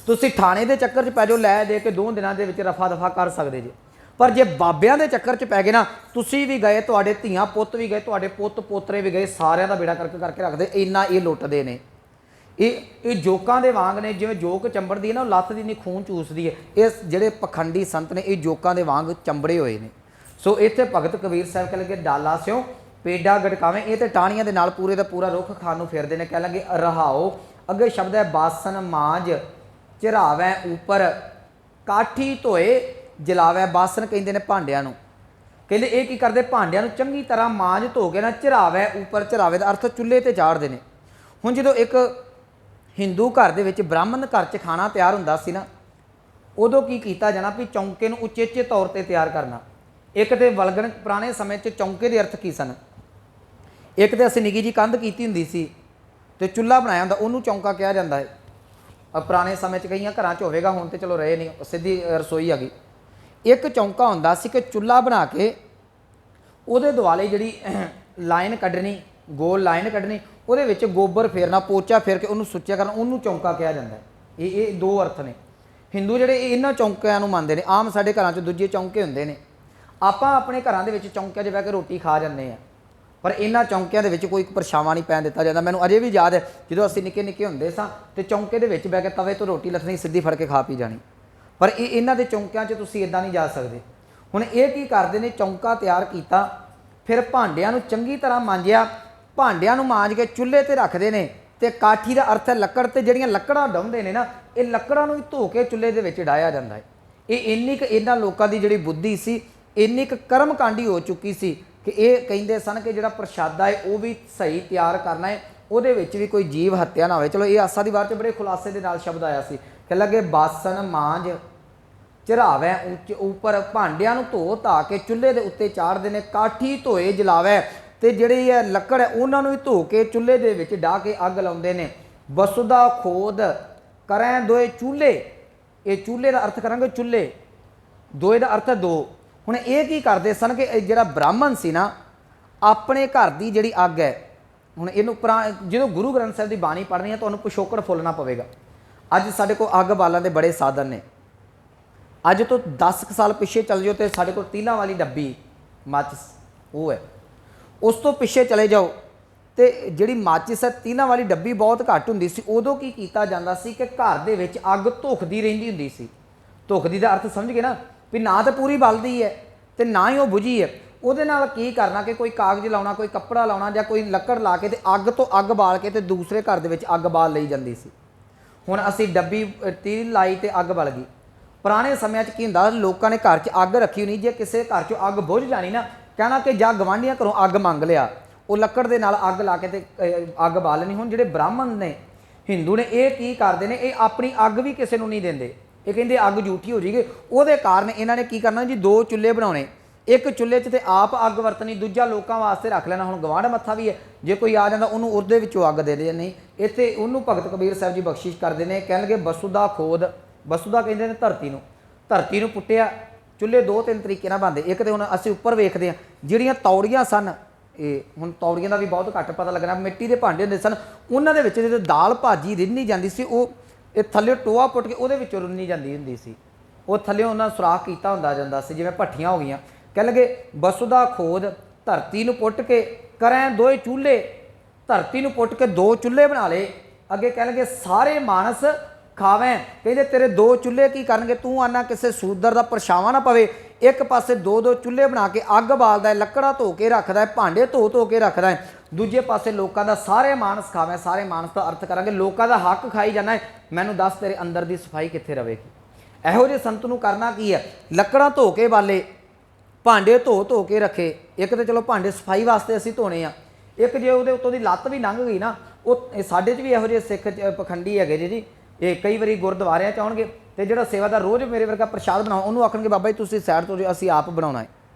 ਤੁਸੀਂ ਥਾਣੇ ਦੇ ਚੱਕਰ 'ਚ ਪੈ ਜਾਓ, ਲੈ ਦੇ ਕੇ 2 ਦਿਨਾਂ ਦੇ ਵਿੱਚ ਰਫਾ ਦਫਾ ਕਰ ਸਕਦੇ ਜੇ। ਪਰ ਜੇ ਬਾਬਿਆਂ ਦੇ ਚੱਕਰ 'ਚ ਪੈ ਗਏ ਨਾ, ਤੁਸੀਂ ਵੀ ਗਏ, ਤੁਹਾਡੇ ਧੀਆਂ ਪੁੱਤ ਵੀ ਗਏ, ਤੁਹਾਡੇ ਪੁੱਤ ਪੋਤਰੇ ਵੀ ਗਏ, ਸਾਰਿਆਂ ਦਾ ਬੇੜਾ ਕਰਕੇ ਰੱਖਦੇ। ਇੰਨਾ ਇਹ ਲੁੱਟਦੇ ਨੇ। ਇਹ ਜੋਕਾਂ ਦੇ ਵਾਂਗ ਨੇ, ਜਿਵੇਂ ਜੋਕ ਚੰਬੜਦੀ ਹੈ ਨਾ, ਉਹ ਲੱਤ ਦੀ ਨਹੀਂ ਖੂਨ ਚੂਸਦੀ ਹੈ। ਇਸ ਜਿਹੜੇ ਪਖੰਡੀ ਸੰਤ ਨੇ ਇਹ ਜੋਕਾਂ ਦੇ ਵਾਂਗ ਚੰਬੜੇ ਹੋਏ ਨੇ। ਸੋ ਇੱਥੇ ਭਗਤ ਕਬੀਰ ਸਾਹਿਬ ਕਹਿ ਲਗੇ ਡਾਲਾ ਸਿਓ ਪੇਡਾ ਗਟਕਾਵੇਂ, ਇਹ ਤੇ ਟਾਹਣੀਆਂ ਦੇ ਨਾਲ ਪੂਰੇ ਦਾ ਪੂਰਾ ਰੁੱਖ ਖਾਣ ਨੂੰ ਫਿਰਦੇ ਨੇ। ਕਹਿ ਲਗੇ ਰਹਾਓ, ਅੱਗੇ ਸ਼ਬਦ ਹੈ ਬਾਸਨ ਮਾਂਜ ਚਰਾਵੈ ਉੱਪਰ ਕਾਠੀ ਧੋਏ ਜਲਾਵੈ। ਬਾਸਨ ਕਹਿੰਦੇ ਨੇ ਭਾਂਡਿਆਂ ਨੂੰ। ਕਹਿੰਦੇ ਇਹ ਕੀ ਕਰਦੇ? ਭਾਂਡਿਆਂ ਨੂੰ ਚੰਗੀ ਤਰ੍ਹਾਂ ਮਾਂਜ ਧੋ ਕੇ ਨਾ ਚਰਾਵੈ ਉੱਪਰ, ਚਰਾਵੇ ਦਾ ਅਰਥ ਚੁੱਲ੍ਹੇ ਤੇ ਚਾੜਦੇ ਨੇ। ਹੁਣ ਜਦੋਂ ਇੱਕ ਹਿੰਦੂ ਘਰ ਦੇ ਵਿੱਚ ਬ੍ਰਾਹਮਣ ਘਰ 'ਚ ਖਾਣਾ ਤਿਆਰ ਹੁੰਦਾ ਸੀ ਨਾ, ਉਦੋਂ ਕੀ ਕੀਤਾ ਜਾਣਾ ਵੀ ਚੌਂਕੇ ਨੂੰ ਉਚੇਚੇ ਤੌਰ ਤੇ ਤਿਆਰ ਕਰਨਾ। ਇੱਕ ਤੇ ਵਲਗਣ ਪੁਰਾਣੇ ਸਮੇਂ 'ਚ ਚੌਂਕੇ ਦੇ ਅਰਥ ਕੀ ਸਨ? ਇੱਕ ਤੇ ਅਸੀਂ ਨਿੱਕੀ ਜੀ ਕੰਧ ਕੀਤੀ ਹੁੰਦੀ ਸੀ ਤੇ ਚੁੱਲ੍ਹਾ ਬਣਾਇਆ ਹੁੰਦਾ, ਉਹਨੂੰ ਚੌਂਕਾ ਕਿਹਾ ਜਾਂਦਾ ਹੈ। ਪੁਰਾਣੇ ਸਮੇਂ 'ਚ ਕਈਆਂ ਘਰਾਂ 'ਚ ਹੋਵੇਗਾ, ਹੁਣ ਤੇ ਚਲੋ ਰਹੇ ਨਹੀਂ, ਸਿੱਧੀ ਰਸੋਈ ਆ ਗਈ। ਇੱਕ ਚੌਂਕਾ ਹੁੰਦਾ ਸੀ ਕਿ ਚੁੱਲ੍ਹਾ ਬਣਾ ਕੇ ਉਹਦੇ ਦੁਆਲੇ ਜਿਹੜੀ ਲਾਈਨ ਕੱਢਣੀ, ਗੋਲ ਲਾਈਨ ਕੱਢਣੀ, ਉਹਦੇ ਵਿੱਚ ਗੋਬਰ ਫੇਰਨਾ, ਪੋਚਾ ਫੇਰ ਕੇ ਉਹਨੂੰ ਸੁੱਚਿਆ ਕਰਨਾ, ਉਹਨੂੰ ਚੌਂਕਾ ਕਿਹਾ ਜਾਂਦਾ ਹੈ। ਇਹ 2 ਅਰਥ ਨੇ। ਹਿੰਦੂ ਜਿਹੜੇ ਇਹਨਾਂ ਚੌਂਕਿਆਂ ਨੂੰ ਮੰਨਦੇ ਨੇ। ਆਮ ਸਾਡੇ ਘਰਾਂ 'ਚ ਦੂਜੇ ਚੌਂਕੇ ਹੁੰਦੇ ਨੇ। ਆਪਾਂ ਆਪਣੇ ਘਰਾਂ ਦੇ ਵਿੱਚ ਚੌਂਕਿਆਂ 'ਚ ਬਹਿ ਕੇ ਰੋਟੀ ਖਾ ਜਾਂਦੇ ਹਾਂ, ਪਰ ਇਹਨਾਂ ਚੌਂਕਿਆਂ ਦੇ ਵਿੱਚ ਕੋਈ ਪਰਛਾਵਾਂ ਨਹੀਂ ਪੈਣ ਦਿੱਤਾ ਜਾਂਦਾ। ਮੈਨੂੰ ਅਜੇ ਵੀ ਯਾਦ ਹੈ ਜਦੋਂ ਅਸੀਂ ਨਿੱਕੇ ਨਿੱਕੇ ਹੁੰਦੇ ਸਾਂ ਤੇ ਚੌਂਕੇ ਦੇ ਵਿੱਚ ਬਹਿ ਕੇ ਤਵੇ ਤੋਂ ਰੋਟੀ ਲੱਥਣੀ, ਸਿੱਧੀ ਫੜ ਕੇ ਖਾ ਪੀ ਜਾਣੀ। ਪਰ ਇਹਨਾਂ ਦੇ ਚੌਂਕਿਆਂ 'ਚ ਤੁਸੀਂ ਇੱਦਾਂ ਨਹੀਂ ਜਾ ਸਕਦੇ। ਹੁਣ ਇਹ ਕੀ ਕਰਦੇ ਨੇ? ਚੌਂਕਾ ਤਿਆਰ ਕੀਤਾ, ਫਿਰ ਭਾਂਡਿਆਂ ਨੂੰ ਚੰਗੀ ਤਰ੍ਹਾਂ ਮਾਂਜਿਆ, ਭਾਂਡਿਆਂ ਨੂੰ ਮਾਂਜ ਕੇ ਚੁੱਲ੍ਹੇ ਤੇ ਰੱਖਦੇ ਨੇ। ਤੇ ਕਾਠੀ ਦਾ ਅਰਥ ਹੈ ਲੱਕੜ, ਤੇ ਜਿਹੜੀਆਂ ਲੱਕੜਾਂ ਡਾਉਂਦੇ ਨੇ ਨਾ, ਇਹ ਲੱਕੜਾਂ ਨੂੰ ਵੀ ਧੋ ਕੇ ਚੁੱਲ੍ਹੇ ਦੇ ਵਿੱਚ ਡਾਇਆ ਜਾਂਦਾ ਹੈ। ਇਹ ਇੰਨੀ ਕੁ ਇਹਨਾਂ ਲੋਕਾਂ ਦੀ ਜਿਹੜੀ ਬੁੱਧੀ ਸੀ, ਇੰਨੀ ਕੁ ਕਰਮਕਾਂਡੀ ਹੋ ਚੁੱਕੀ ਸੀ ਕਿ ਇਹ ਕਹਿੰਦੇ ਸਨ ਕਿ ਜਿਹੜਾ ਪ੍ਰਸ਼ਾਦਾ ਹੈ ਉਹ ਵੀ ਸਹੀ ਤਿਆਰ ਕਰਨਾ ਹੈ, ਉਹਦੇ ਵਿੱਚ ਵੀ ਕੋਈ ਜੀਵ ਹੱਤਿਆ ਨਾ ਹੋਵੇ। ਚਲੋ ਇਹ ਆਸਾ ਦੀ ਵਾਰ 'ਚ ਬੜੇ ਖੁਲਾਸੇ ਦੇ ਨਾਲ ਸ਼ਬਦ ਆਇਆ ਸੀ ਕਿ ਲੱਗੇ ਬਾਸਨ ਮਾਂਜ ਚਰਾਵੈ ਉੱਪਰ, ਭਾਂਡਿਆਂ ਨੂੰ ਧੋ ਧਾ ਕੇ ਚੁੱਲ੍ਹੇ ਦੇ ਉੱਤੇ ਚਾੜਦੇ ਨੇ। ਕਾਠੀ ਧੋਏ ਜਲਾਵੈ, ਤੇ ਜਿਹੜੀ ਹੈ ਲੱਕੜ ਹੈ ਉਹਨਾਂ ਨੂੰ ਵੀ ਧੋ ਕੇ ਚੁੱਲ੍ਹੇ ਦੇ ਵਿੱਚ ਡਾਹ ਕੇ ਅੱਗ ਲਾਉਂਦੇ ਨੇ। ਵਸੁਦਾ ਖੋਦ ਕਰੈ ਦੋਏ ਚੁੱਲ੍ਹੇ, ਇਹ ਚੁੱਲ੍ਹੇ ਦਾ ਅਰਥ ਕਰਾਂਗੇ ਚੁੱਲ੍ਹੇ, ਦੋਏ ਦਾ ਅਰਥ ਹੈ 2। ਹੁਣ ਇਹ ਕੀ ਕਰਦੇ ਸਨ ਕਿ ਜਿਹੜਾ ਬ੍ਰਾਹਮਣ ਸੀ ਨਾ, ਆਪਣੇ ਘਰ ਦੀ ਜਿਹੜੀ ਅੱਗ ਹੈ, ਹੁਣ ਇਹਨੂੰ ਜਦੋਂ ਗੁਰੂ ਗ੍ਰੰਥ ਸਾਹਿਬ ਦੀ ਬਾਣੀ ਪੜ੍ਹਨੀ ਹੈ ਤੁਹਾਨੂੰ ਪਿਛੋਕੜ ਫੁੱਲਣਾ ਪਵੇਗਾ। ਅੱਜ ਸਾਡੇ ਕੋਲ ਅੱਗ ਬਾਲਣ ਦੇ ਬੜੇ ਸਾਧਨ ਨੇ। ਅੱਜ ਤੋਂ 10 ਸਾਲ ਪਿੱਛੇ ਚੱਲ ਜਾਓ ਤੇ ਸਾਡੇ ਕੋਲ ਤੀਲਾਂ ਵਾਲੀ ਡੱਬੀ ਮਾਚਿਸ ਉਹ ਹੈ। ਉਸ ਤੋਂ ਪਿੱਛੇ ਚਲੇ ਜਾਓ ਤੇ ਜਿਹੜੀ ਮਾਚਿਸ ਹੈ, ਤੀਲਾਂ ਵਾਲੀ ਡੱਬੀ ਬਹੁਤ ਘੱਟ ਹੁੰਦੀ ਸੀ। ਉਦੋਂ ਕੀ ਕੀਤਾ ਜਾਂਦਾ ਸੀ ਕਿ ਘਰ ਦੇ ਵਿੱਚ ਅੱਗ ਧੁਖਦੀ ਰਹਿੰਦੀ ਹੁੰਦੀ ਸੀ। ਧੁਖਦੀ ਦਾ ਅਰਥ ਸਮਝ ਗਏ ਨਾ, ਵੀ ਨਾ ਤਾਂ ਪੂਰੀ ਬਲਦੀ ਹੈ ਤੇ ਨਾ ਹੀ ਉਹ ਬੁਝੀ ਹੈ। ਉਹਦੇ ਨਾਲ ਕੀ ਕਰਨਾ ਕਿ ਕੋਈ ਕਾਗਜ਼ ਲਾਉਣਾ, ਕੋਈ ਕੱਪੜਾ ਲਾਉਣਾ ਜਾਂ ਕੋਈ ਲੱਕੜ ਲਾ ਕੇ ਤੇ ਅੱਗ ਤੋਂ ਅੱਗ ਬਾਲ ਕੇ ਤੇ ਦੂਸਰੇ ਘਰ ਦੇ ਵਿੱਚ ਅੱਗ ਬਾਲ ਲਈ ਜਾਂਦੀ ਸੀ। ਹੁਣ ਅਸੀਂ ਡੱਬੀ ਤੀਲ ਲਾਈ ਤੇ ਅੱਗ ਬਲ ਗਈ। ਪੁਰਾਣੇ ਸਮਿਆਂ 'ਚ ਕੀ ਹੁੰਦਾ, ਲੋਕਾਂ ਨੇ ਘਰ 'ਚ ਅੱਗ ਰੱਖੀ ਹੋਣੀ, ਜੇ ਕਿਸੇ ਘਰ 'ਚੋਂ ਅੱਗ ਬੁਝ ਜਾਣੀ ਨਾ, ਕਹਿਣਾ ਕਿ ਜਾਂ ਗਵਾਂਢੀਆਂ ਘਰੋਂ ਅੱਗ ਮੰਗ ਲਿਆ, ਉਹ ਲੱਕੜ ਦੇ ਨਾਲ ਅੱਗ ਲਾ ਕੇ ਤੇ ਅੱਗ ਬਾਲਣੀ। ਹੁਣ ਜਿਹੜੇ ਬ੍ਰਾਹਮਣ ਨੇ, ਹਿੰਦੂ ਨੇ, ਇਹ ਕੀ ਕਰਦੇ ਨੇ? ਇਹ ਆਪਣੀ ਅੱਗ ਵੀ ਕਿਸੇ ਨੂੰ ਨਹੀਂ ਦਿੰਦੇ। ਇਹ ਕਹਿੰਦੇ ਅੱਗ ਝੂਠੀ ਹੋ ਜਾਏਗੀ। ਉਹਦੇ ਕਾਰਨ ਇਹਨਾਂ ਨੇ ਕੀ ਕਰਨਾ ਜੀ, 2 ਚੁੱਲ੍ਹੇ ਬਣਾਉਣੇ। ਇੱਕ ਚੁੱਲ੍ਹੇ 'ਚ ਤੇ ਆਪ ਅੱਗ ਵਰਤਣੀ, ਦੂਜਾ ਲੋਕਾਂ ਵਾਸਤੇ ਰੱਖ ਲੈਣਾ। ਹੁਣ ਗਵਾਂਢ ਮੱਥਾ ਵੀ ਹੈ, ਜੇ ਕੋਈ ਆ ਜਾਂਦਾ ਉਹਨੂੰ ਉਹਦੇ ਵਿੱਚੋਂ ਅੱਗ ਦੇ ਦੇ। ਨਹੀਂ, ਇੱਥੇ ਉਹਨੂੰ ਭਗਤ ਕਬੀਰ ਸਾਹਿਬ ਜੀ ਬਖਸ਼ਿਸ਼ ਕਰਦੇ ਨੇ। ਕਹਿਣਗੇ ਵਸੁਦਾ ਖੋਦ, ਵਸੁਦਾ ਕਹਿੰਦੇ ਨੇ ਧਰਤੀ ਨੂੰ, ਧਰਤੀ ਨੂੰ ਪੁੱਟਿਆ। ਚੁੱਲ੍ਹੇ 2-3 ਤਰੀਕੇ ਨਾਲ ਬਣਦੇ। ਇੱਕ ਤੇ ਹੁਣ ਅਸੀਂ ਉੱਪਰ ਵੇਖਦੇ ਹਾਂ ਜਿਹੜੀਆਂ ਤੌੜੀਆਂ ਸਨ, ਇਹ ਹੁਣ ਤੌੜੀਆਂ ਦਾ ਵੀ ਬਹੁਤ ਘੱਟ ਪਤਾ ਲੱਗਣਾ, ਮਿੱਟੀ ਦੇ ਭਾਂਡੇ ਹੁੰਦੇ ਸਨ, ਉਹਨਾਂ ਦੇ ਵਿੱਚ ਜਦੋਂ ਦਾਲ ਭਾਜੀ ਰਿੰਨੀ ਜਾਂਦੀ ਸੀ, ਉਹ ਇਹ ਥੱਲੇ ਟੋਆ ਪੁੱਟ ਕੇ ਉਹਦੇ ਵਿੱਚੋਂ ਰਿੰਨੀ ਜਾਂਦੀ ਹੁੰਦੀ ਸੀ। ਉਹ ਥੱਲੇ ਉਹਨਾਂ ਸੁਰਾਖ ਕੀਤਾ ਹੁੰਦਾ ਜਾਂਦਾ ਸੀ, ਜਿਵੇਂ ਭੱਠੀਆਂ ਹੋ ਗਈਆਂ। ਕਹਿ ਲਗੇ ਵਸੁਦਾ ਖੋਦ, ਧਰਤੀ ਨੂੰ ਪੁੱਟ ਕੇ ਕਰੈ ਦੋਏ ਚੁੱਲ੍ਹੇ, धरती नूं पुट के 2 चुल्हे बना ले, अगे कहणगे सारे मानस खावें। कहते तेरे 2 चुल्हे की करनगे, तू आना किसी सूदर का परछावां ना पवे। एक पासे 2 चुल्हे बना के अग बालदा है, लकड़ा धो के रखदा है, भांडे धो के रखदा है, दूजे पासे लोगों का सारे मानस खावें। सारे मानस का अर्थ करांगे लोगों का हक खाई जाना है। मैनू दस तेरे अंदर की सफाई कित्थे रवेगी। इहो जे संत नूं करना की है, लकड़ा धो के बाले, भांडे धो के रखे। एक तो चलो भांडे सफाई वास्ते असीं धोने आ, एक जे उहदे उत्तों दी लत्त भी लंघ गई ना, वो साडे च भी इहो जे सिख पखंडी हैगे जी। ये कई बारी गुरुद्वारिਆਂ 'ਚ ਆਉਣਗੇ ਤੇ ਜਿਹੜਾ ਸੇਵਾਦਾਰ ਰੋਜ਼ ਮੇਰੇ ਵਰਗਾ ਪ੍ਰਸ਼ਾਦ ਬਣਾਉ, ਉਹਨੂੰ ਆਖਣਗੇ ਬਾਬਾ ਜੀ ਤੁਸੀਂ ਸਾਈਡ ਤੋਂ ਅਸੀਂ ਆਪ ਬਣਾਉਣਾ ਹੈ।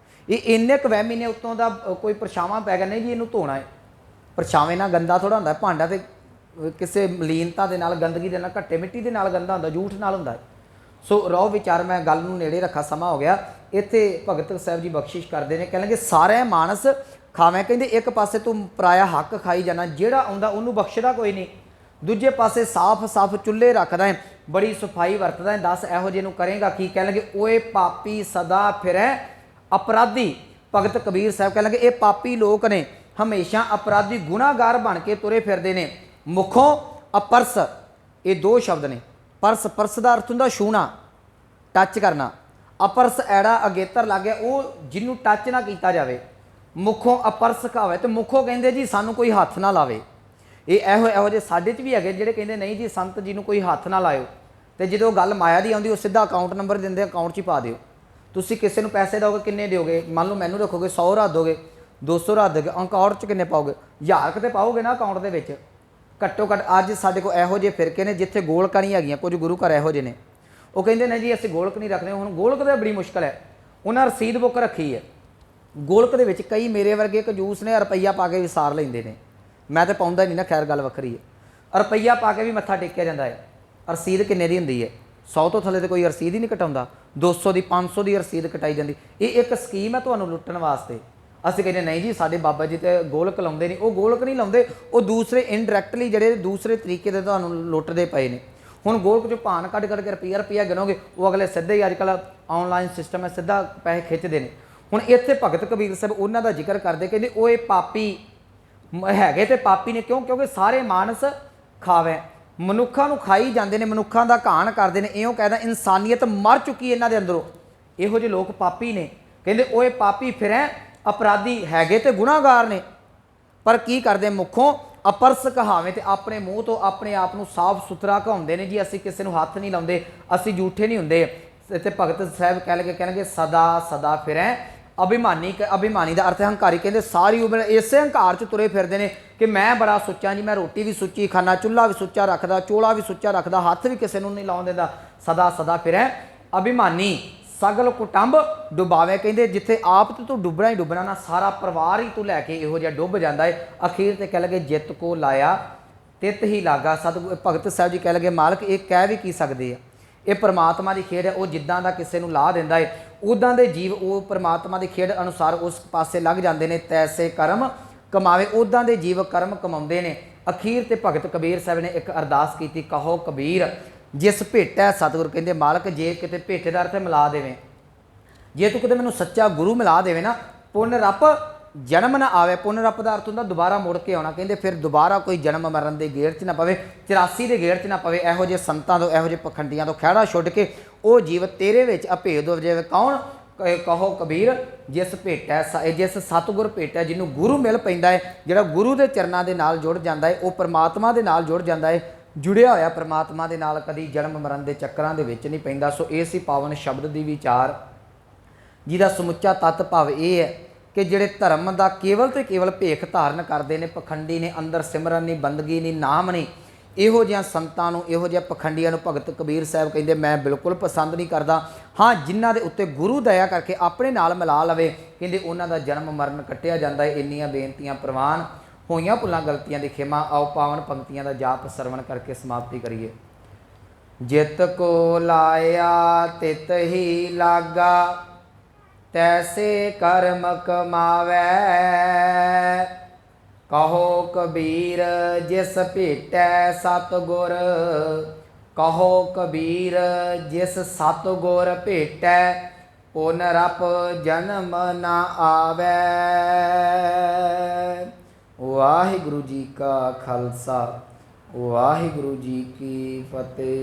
ਇਹ ਇੰਨੇ ਕੁ ਵਹਿਮੀ ਨੇ ਉੱਤੋਂ ਦਾ ਕੋਈ ਪਰਛਾਵਾਂ ਪੈ ਗਿਆ, ਨਹੀਂ ਜੀ ਇਹਨੂੰ ਧੋਣਾ ਹੈ। ਪਰਛਾਵੇਂ ਨਾਲ ਗੰਦਾ ਥੋੜਾ ਹੁੰਦਾ, ਭਾਂਡਾ ਤੇ ਕਿਸੇ ਮਲੀਨਤਾ ਦੇ ਨਾਲ, ਗੰਦਗੀ ਦੇ ਨਾਲ, ਘੱਟੇ ਮਿੱਟੀ ਦੇ ਨਾਲ ਗੰਦਾ ਹੁੰਦਾ, ਜੂਠ ਨਾਲ ਹੁੰਦਾ। ਸੋ ਰੋ ਵਿਚਾਰ ਮੈਂ ਗੱਲ ਨੂੰ ਨੇੜੇ ਰੱਖਾ, ਸਮਾਂ ਹੋ ਗਿਆ। ਇੱਥੇ ਭਗਤ ਸਾਹਿਬ ਜੀ ਬਖਸ਼ਿਸ਼ ਕਰਦੇ ਨੇ, ਕਹਿਣਗੇ ਸਾਰੇ ਮਾਨਸ ਖਾਵੇਂ। ਕਹਿੰਦੇ ਇੱਕ ਪਾਸੇ ਤੂੰ ਪਰਾਇਆ ਹੱਕ ਖਾਈ ਜਾਣਾ, ਜਿਹੜਾ ਆਉਂਦਾ ਉਹਨੂੰ ਬਖਸ਼ਦਾ ਕੋਈ ਨਹੀਂ। दूजे पासे साफ साफ चुल्हे रखदा है, बड़ी सफाई वरतदा है। दस इहो जे नूं करेगा की? कह लगे ओए पापी सदा फिरै अपराधी। भगत कबीर साहब कह लगे ये पापी लोग ने, हमेशा अपराधी गुनाहगार बन के तुरे फिरदे ने। मुखों अपरस, ये 2 शब्द ने। परस, परस का अर्थ हुंदा छूना, टच करना। अपरस ऐड़ा अगेतर लग गया, वो जिन्हों टच ना किया जाए। मुखों अपरस कहावे, तो मुखों कहते जी सानू कोई हथ ना लावे। ये इहो जे साडे च भी है जिहड़े कहंदे नहीं जी संत जी नूं कोई हथ ना लाओ। तो जो गल माया की आउंदी, वो सीधा अकाउंट नंबर दिंदे, अकाउंट 'च ही पा दिओ। तुसीं किसी नूं पैसे दोगे, किन्ने दोगे? मान लो मैनूं रखोगे 100 रख दोगे, 200 रख दोगे, अकाउंट 'च किन्ने पाओगे? 1000 किते पाओगे ना अकाउंट दे विच। घट्टो घट्ट अज साडे कोल इहो जे फिरके ने जिथे गोलक नहीं हैगियां। कुछ गुरु घर इहो जे ने, वो कहंदे ने जी असीं गोलक नहीं रखदे। हुण गोलक तो बड़ी मुश्किल है, उन्हां रसीद बुक रखी है। गोलक दे विच कई मेरे वर्गे कंजूस ने रुपया पा के विसार लैंदे ने। मैं तो पाउंदा नहीं ना, खैर गल वखरी है। रुपया पा के भी मत्था टेकिया जाता है। रसीद किन्ने दी हुंदी है? 100 तो थले तो कोई रसीद ही नहीं कटाउंदा। 200 की 500 की रसीद कटाई जाती। ये एक स्कीम है तुहानूं लुट्टण वास्ते। असीं कहने नहीं जी साडे बाबा जी तो गोलक लाउंदे नहीं। वो गोलक नहीं लाउंदे, वो दूसरे इनडायरैक्टली जिहड़े दूसरे तरीके दे तुहानूं लुट्टदे पए ने। हुण गोलक चों भाण कढ के रुपया गिनोगे, वो अगले सीधे ही अजकल ऑनलाइन सिस्टम है, सीधा पैसे खिच्चदे ने। हुण इत्थे भगत कबीर साहब उन्हां दा जिक्र करदे, कहंदे ओए पापी हैगे ते पापी ने। क्यों? क्योंकि सारे मानस खावे, मनुखा नूं खाई जाते हैं, मनुखा का घाण करते हैं। इहों कहदा इंसानियत मर चुकी इन्हां दे अंदरों। इहो जे लोग पापी ने। कहंदे ओए पापी फिरै अपराधी, हैगे ते गुनाहगार ने, पर की करदे? मुखों अपरस कहावे, ते अपने मूँह तो अपने आप नूं साफ सुथरा कहाउंदे ने जी असीं किसी नूं हत्थ नहीं लाउंदे, असीं झूठे नहीं हुंदे। ते भगत साहब कहणगे सदा सदा फिरै अभिमानी। अभिमानी का अर्थ हंकारी। कहते सारी उम्र इसे हंकार च तुरे फिरते हैं कि मैं बड़ा सुच्चा जी, मैं रोटी भी सुच्ची खाना, चुल्हा भी सुच्चा रखदा, चोला भी सुच्चा रखदा, हथ भी किसी नहीं लाउण दिंदा। सदा सदा फिरै अभिमानी, सगल कुटुंब डुबावे। कहते जिथे आप तो तू डुबना ही डुबना ना, सारा परिवार ही तू लैके इहो जिहा डुब जाता है। अखीर ते कह लगे जित को लाया तित ही लागा। सतगुर भगत साहब जी कह लगे मालक ये कह भी की सकते हैं, ये परमात्मा की खेड है। वो जिद्दां दा किसी नूं ला दिंदा है, उदां दे जीव वो परमात्मा की खेड अनुसार उस पासे लग जाते हैं। तैसे कर्म कमावे, उदां दे जीव कर्म कमाउंदे ने। अखीर ते भगत कबीर साहब ने एक अरदास की, कहो कबीर जिस भेटा। सतगुर कहते मालक जे किते भेटे दा अर्थ मिला देवे, जे तू किते मैनूं सच्चा गुरु मिला देवे ना, पुण्य रप जन्म ना आवे। पुण्य रप का अर्थ होंदा दोबारा मुड़ के आना। कहते फिर दोबारा कोई जन्म मरण के गेड़ च ना पवे, 84 के गेड़ च ना पवे। इहो जे संतां तो इहो जे पखंडियां तो खैड़ा छुड़ के वो जीव तेरे विच अभेद हो जावे। कौन? कहो कबीर जिस भेटा, जिस सतगुर भेटा, जिन्हों गुरु मिल पैंदा है, जिहड़ा गुरु के चरणों के नाल जुड़ जाता है, वो परमात्मा के नाल जुड़ जाता है। जुड़िया होया परमात्मा के नाल कदी जन्म मरण के चक्करां दे विच नहीं पैंदा। सो इस ही पावन शब्द की विचार जिहदा समुच्चा तत्त भाव ये है कि जिहड़े धर्म का केवल तो केवल भेख धारण करते हैं, पखंडी ने, अंदर सिमरन नहीं, बंदगी नहीं, नाम नहीं, इहो जिहा संतां नूं, इहो जिहा पखंडियां नूं भगत कबीर साहब कहंदे मैं बिल्कुल पसंद नहीं करता। हाँ जिन्हां दे उत्ते गुरु दया करके अपने नाल मिला लवे, कहंदे उन्हां दा जन्म मरण कट्टिया जांदा है। इन्नियां बेनतियां प्रवान होईयां भुलां गलतियां दी खेमा। आओ पावन पंक्तियां दा जाप सरवण करके समाप्ति करिए। जित को लाया तित ही लागा, तैसे कर्म कमावै। कहो कबीर जिस भेटै सतगुर, कहो कबीर जिस सतगुर भेटै, पुनरप जन्म ना आवै। ਵਾਹਿਗੁਰੂ ਜੀ ਕਾ ਖਾਲਸਾ ਵਾਹਿਗੁਰੂ ਜੀ ਕੀ ਫਤਿਹ।